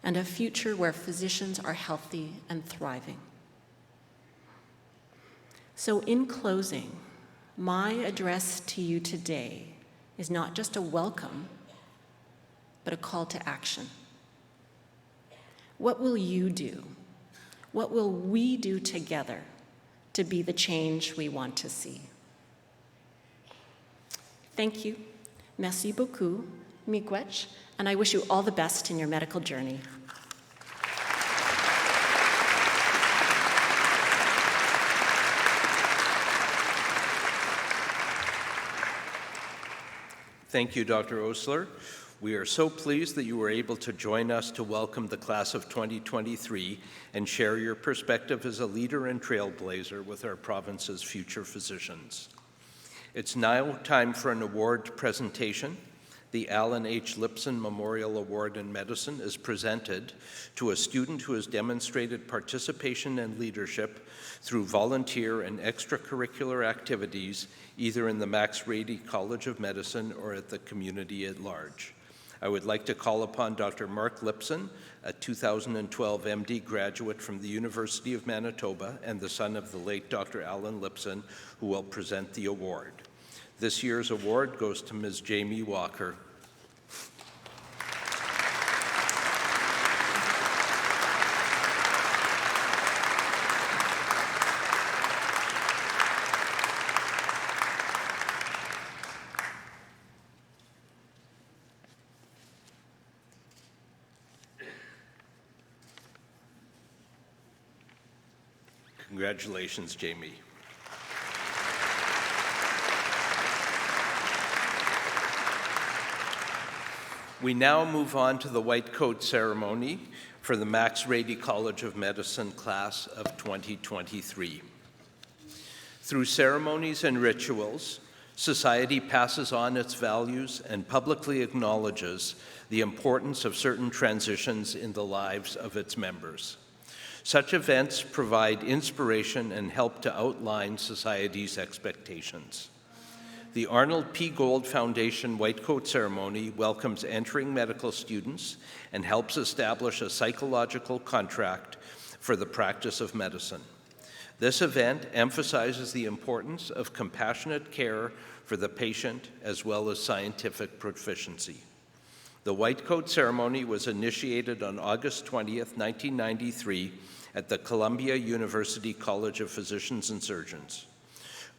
And a future where physicians are healthy and thriving. So in closing, my address to you today is not just a welcome, but a call to action. What will you do? What will we do together to be the change we want to see? Thank you. Merci beaucoup, miigwech, and I wish you all the best in your medical journey. Thank you, Dr. Osler. We are so pleased that you were able to join us to welcome the class of 2023 and share your perspective as a leader and trailblazer with our province's future physicians. It's now time for an award presentation. The Alan H. Lipson Memorial Award in Medicine is presented to a student who has demonstrated participation and leadership through volunteer and extracurricular activities, either in the Max Rady College of Medicine or at the community at large. I would like to call upon Dr. Mark Lipson, a 2012 MD graduate from the University of Manitoba and the son of the late Dr. Alan Lipson, who will present the award. This year's award goes to Ms. Jamie Walker. Congratulations, Jamie. We now move on to the white coat ceremony for the Max Rady College of Medicine class of 2023. Through ceremonies and rituals, society passes on its values and publicly acknowledges the importance of certain transitions in the lives of its members. Such events provide inspiration and help to outline society's expectations. The Arnold P. Gold Foundation White Coat Ceremony welcomes entering medical students and helps establish a psychological contract for the practice of medicine. This event emphasizes the importance of compassionate care for the patient as well as scientific proficiency. The White Coat Ceremony was initiated on August 20th, 1993 at the Columbia University College of Physicians and Surgeons.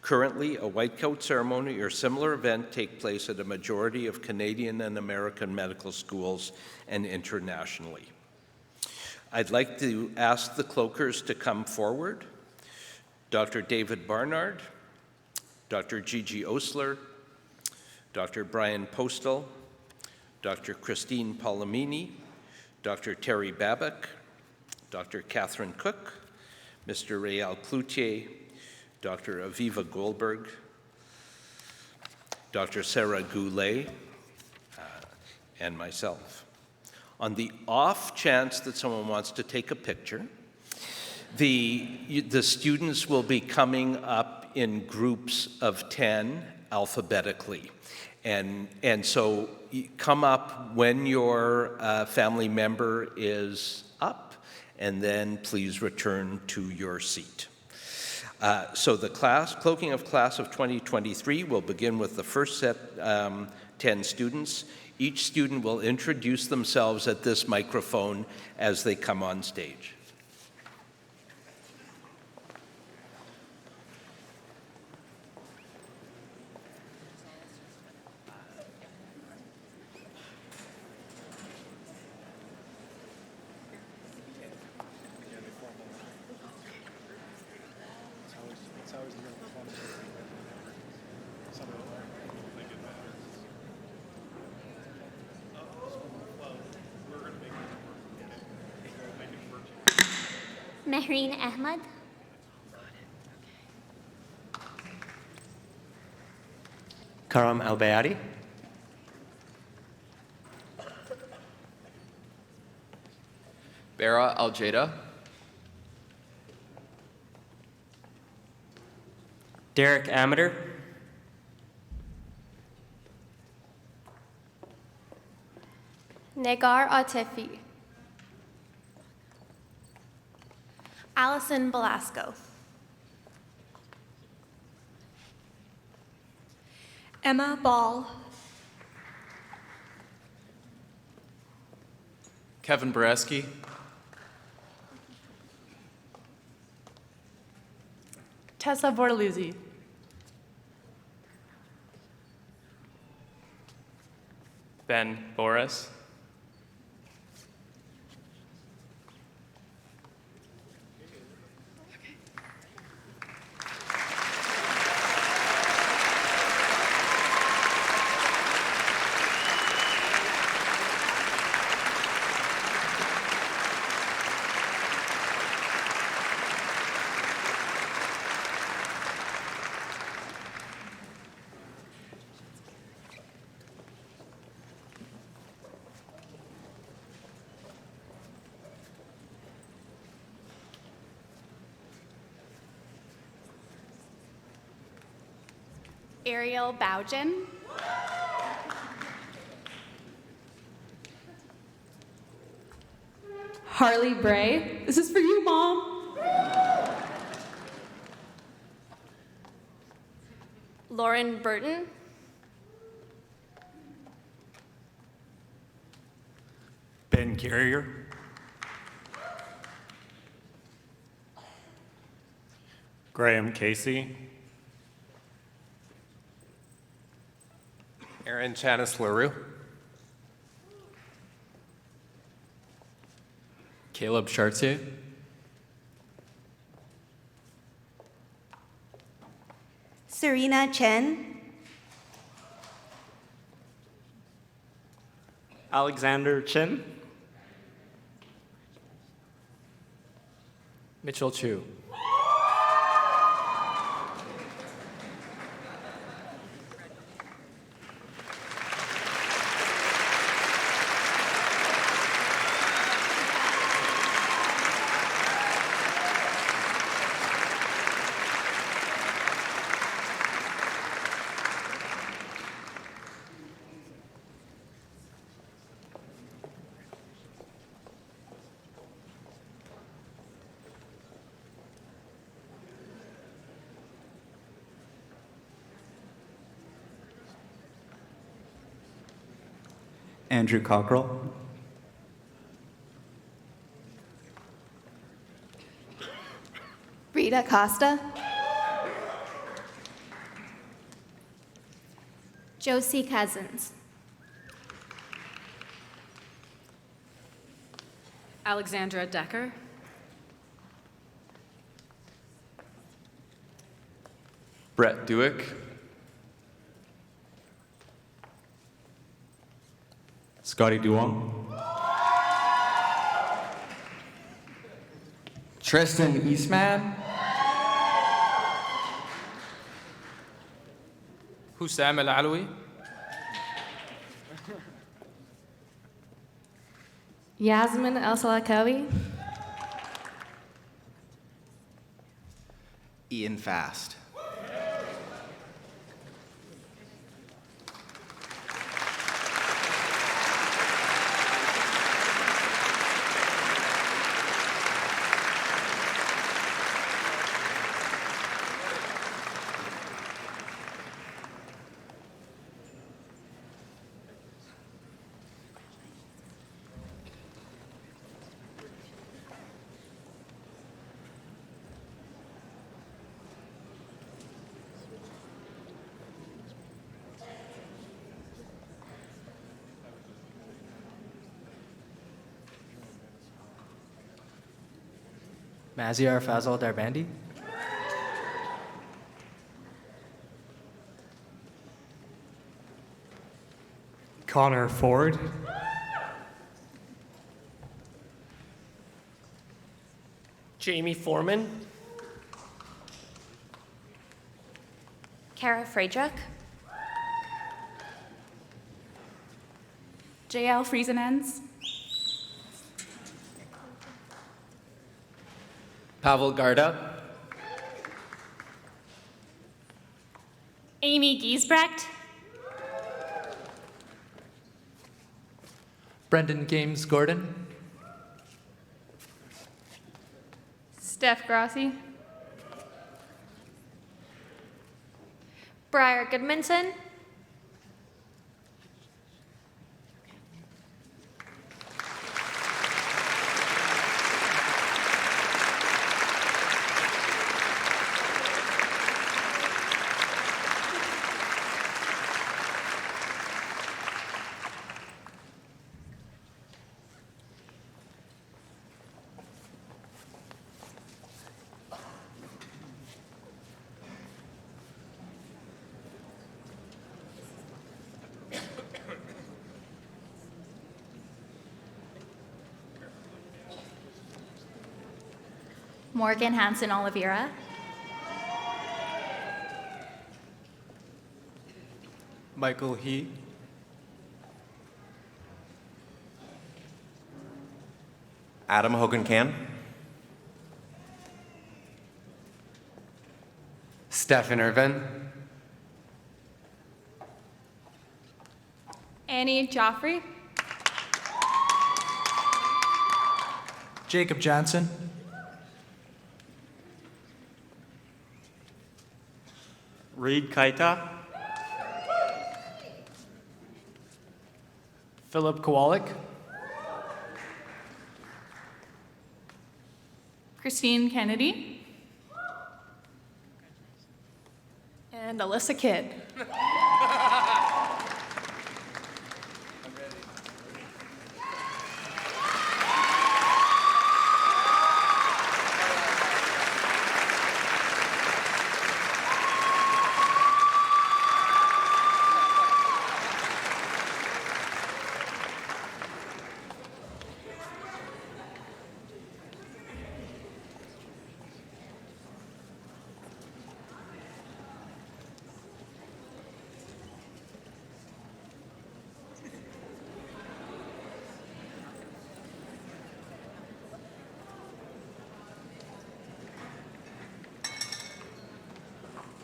Currently, a white coat ceremony or similar event take place at a majority of Canadian and American medical schools and internationally. I'd like to ask the cloakers to come forward. Dr. David Barnard, Dr. Gigi Osler, Dr. Bryan Postal, Dr. Christine Palomini, Dr. Terry Babak, Dr. Catherine Cook, Mr. Réal Cloutier, Dr. Aviva Goldberg, Dr. Sarah Goulet, and myself. On the off chance that someone wants to take a picture, the students will be coming up in groups of 10 alphabetically. And so come up when your family member is up, and then please return to your seat. So the cloaking of class of 2023 will begin with the first set 10 students. Each student will introduce themselves at this microphone as they come on stage. Mehreen Ahmed. Karam Al-Bayadi. Bara Al-Jada. Derek Amater. Negar Atefi. Allison Belasco. Emma Ball. Kevin Boreski. Tessa Bortoluzzi. Ben Boris. Ariel Bougen. Harley Bray. This is for you, Mom. Lauren Burton. Ben Carrier. Graham Casey. Aaron Chanis LaRue. Caleb Chartier. Serena Chen. Alexander Chin. Mitchell Chu. Andrew Cockrell. Rita Costa. Josie Cousins. Alexandra Decker. Brett Dewick. Scotty Duong. Tristan Eastman. Hussam Al Alawi. Yasmin El Salakawi. Ian Fast. Maziar Fazal Darbandi. Connor Ford. Jamie Foreman. Kara Friedrich. JL Friesenens. Pavel Garda. Amy Giesbrecht. Brendan Games Gordon. Steph Grassi. Briar Goodmanson. Morgan Hansen Oliveira. Michael He. Adam Hogan-Can. Stefan Irvin. Annie Joffrey. Jacob Johnson. Reed Kaita. Philip Kowalik. Christine Kennedy. And Alyssa Kidd.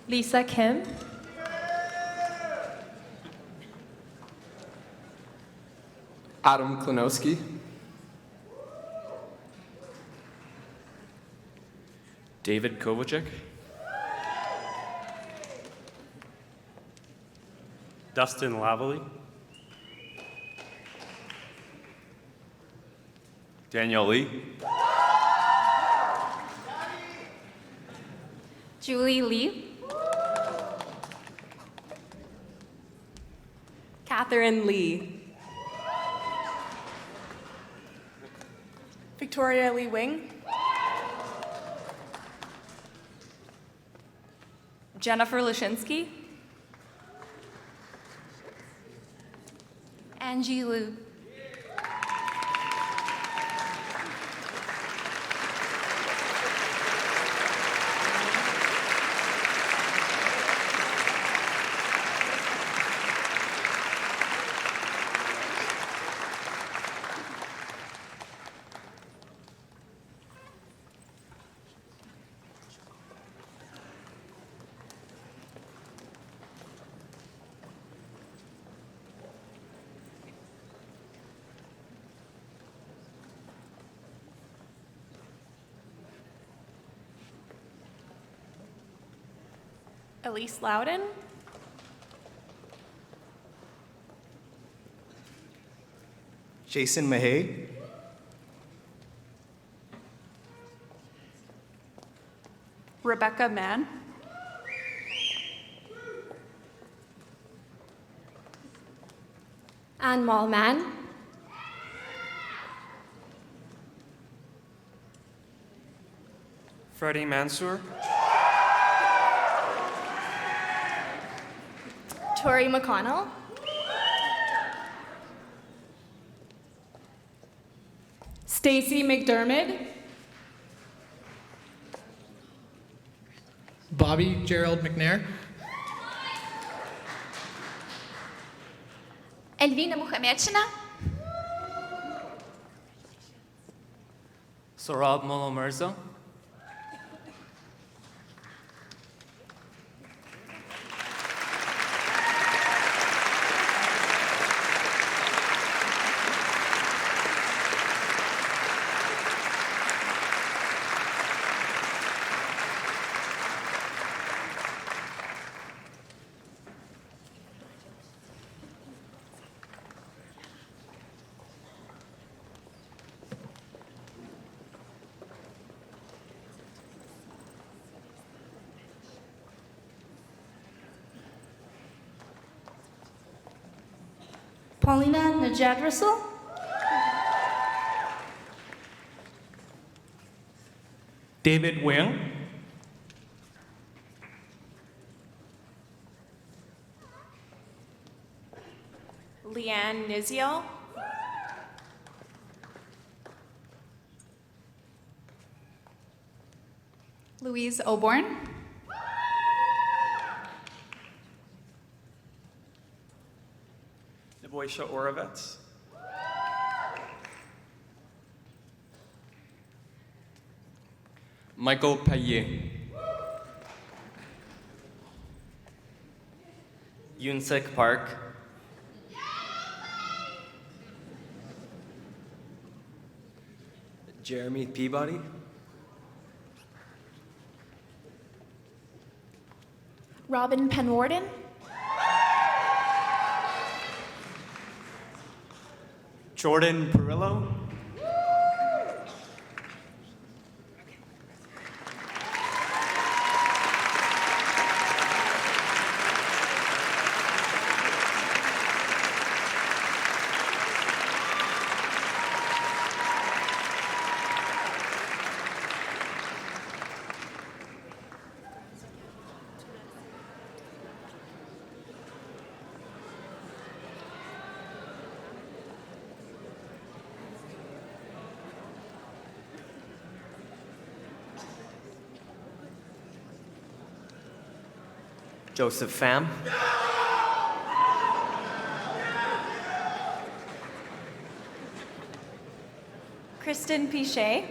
Lisa Kim. Adam Klinowski. David Kovacic. Dustin Lavalley. Danielle Lee. Julie Lee. Catherine Lee. Victoria Lee Wing. Jennifer Lashinsky. Angie Liu. Elise Loudon. Jason Mahay. Rebecca Mann. Anne Malman. Freddie Mansour. Tori McConnell. Stacy McDermott. Bobby Gerald McNair. Elvina Muhamedshina. Sorab Molo Mirza. Paulina Najad Russell. David Wing. Leanne Niziel. Louise Oborn. Neboisha Orovets. Michael Payet. Yunsik Park. Jeremy Peabody. Robin Penwarden. Jordan Perillo. Joseph Pham. Kristen Pichet.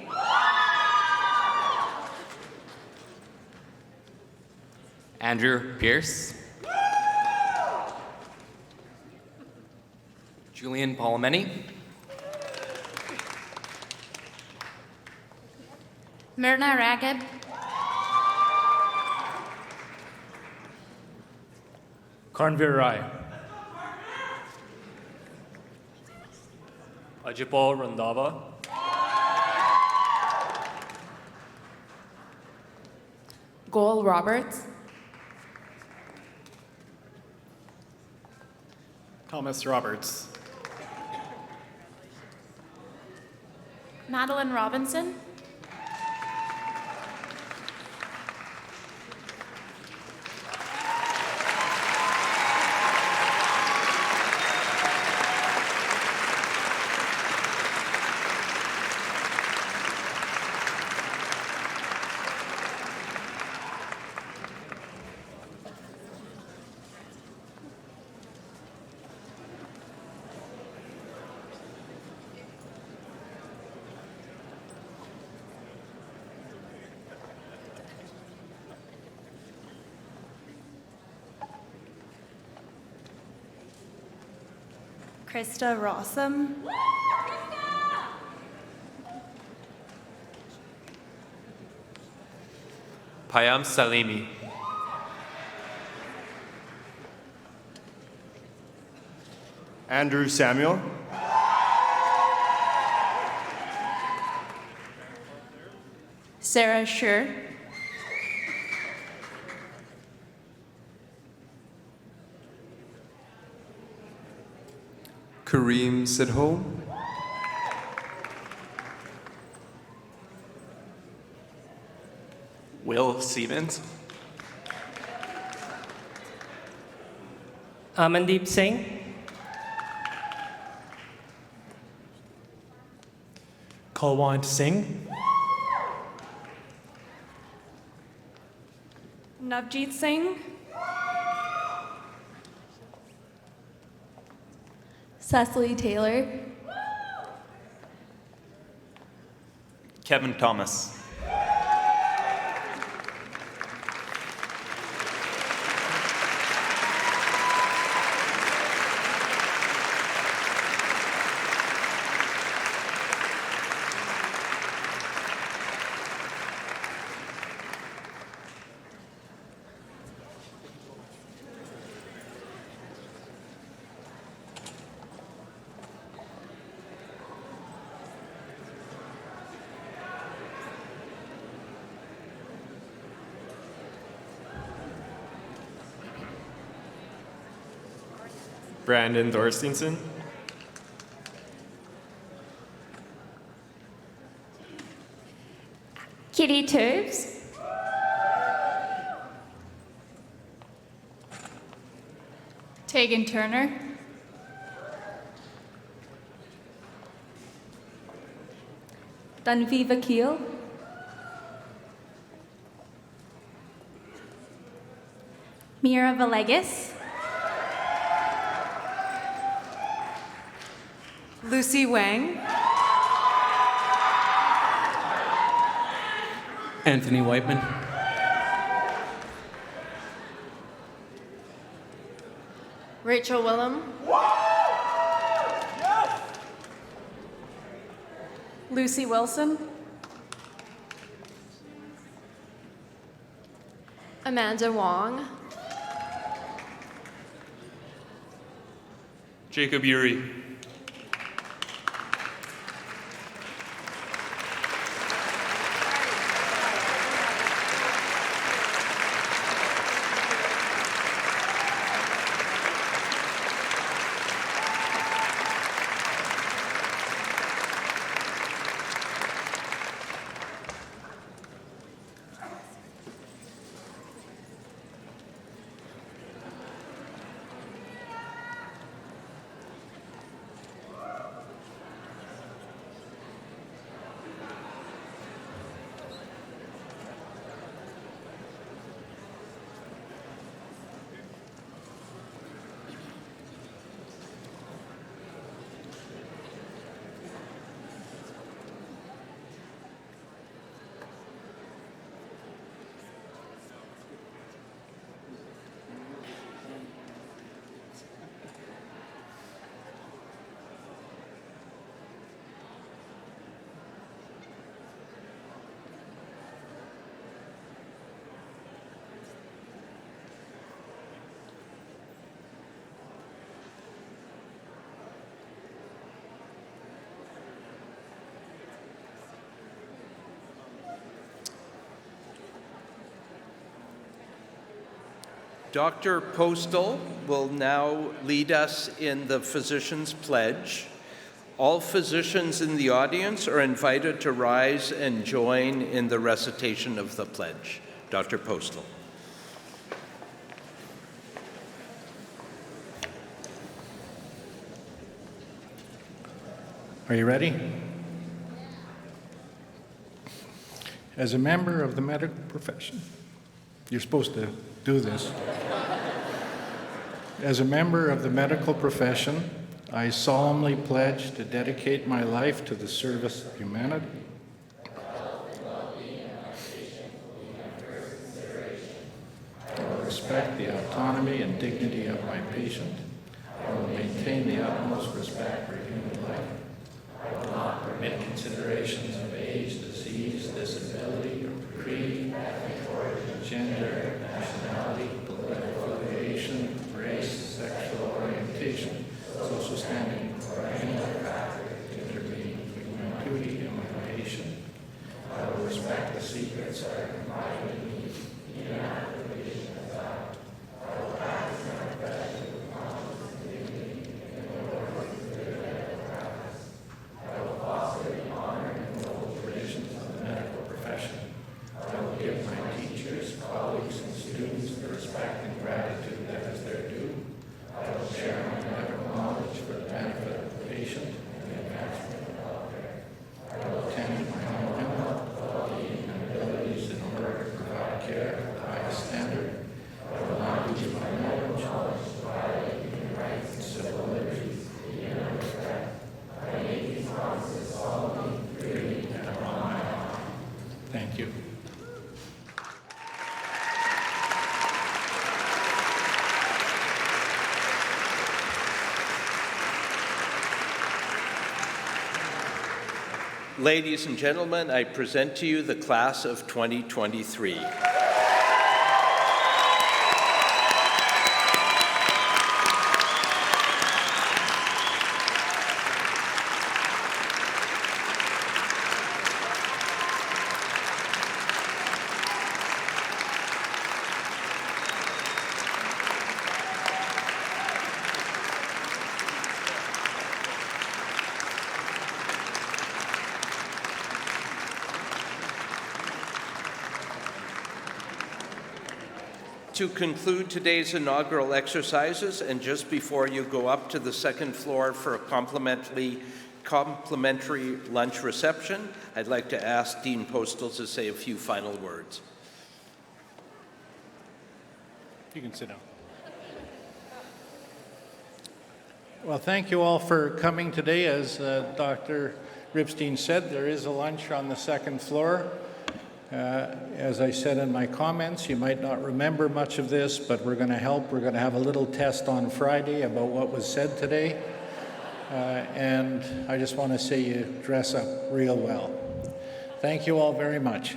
Andrew Pierce. Julian Palomeni. Myrna Ragib. Karnveer Rai. Ajipal Randava. Goal Roberts. Thomas Roberts. Madeline Robinson. Krista Rossum. Payam Salimi. Andrew Samuel. Sarah Schur. Kareem Sidho. Will Stevens. Amandeep Singh. Kulwant Singh. Navjeet Singh. Cecily Taylor. Kevin Thomas. Brandon Thorstenson. Kitty Tubes. Tegan Turner. Dunviva Keel. Mira Villegas. Lucy Wang. Anthony Whiteman. Rachel Willem. Lucy Wilson. Amanda Wong. Jacob Urey. Dr. Postal will now lead us in the Physician's Pledge. All physicians in the audience are invited to rise and join in the recitation of the pledge. Dr. Postal. Are you ready? As a member of the medical profession, you're supposed to do this. As a member of the medical profession, I solemnly pledge to dedicate my life to the service of humanity. I will respect the autonomy and dignity of my patient. I will maintain the utmost respect for human life. I will not permit considerations of age, disease, disability, or creed, ethnic origin, gender, nationality, political affiliation, race, sexual orientation, social standing, or any other factor to intervene between my duty and my patient. I will respect the secrets that are confided in me, even after the patient has died. I will practice my profession with confidence and dignity in order to the medical practice. I will foster the honor and noble traditions of the medical profession. I will give my teachers, colleagues, and students the respect and gratitude that is their due. I will share my medical knowledge for the benefit of the patient and the advancement of healthcare. I will attend my own limit, well-being, and abilities in order to provide care at the highest standard. I will not use my medical knowledge to violate human rights and civil liberties, even under threat. I make these promises solemnly, freely, and upon my honor. Thank you. Ladies and gentlemen, I present to you the class of 2023. To conclude today's inaugural exercises, and just before you go up to the second floor for a complimentary lunch reception, I'd like to ask Dean Postal to say a few final words. You can sit down. Well, thank you all for coming today. As Dr. Ripstein said, there is a lunch on the second floor. As I said in my comments, you might not remember much of this, but we're going to help. We're going to have a little test on Friday about what was said today. And I just want to say you dress up real well. Thank you all very much.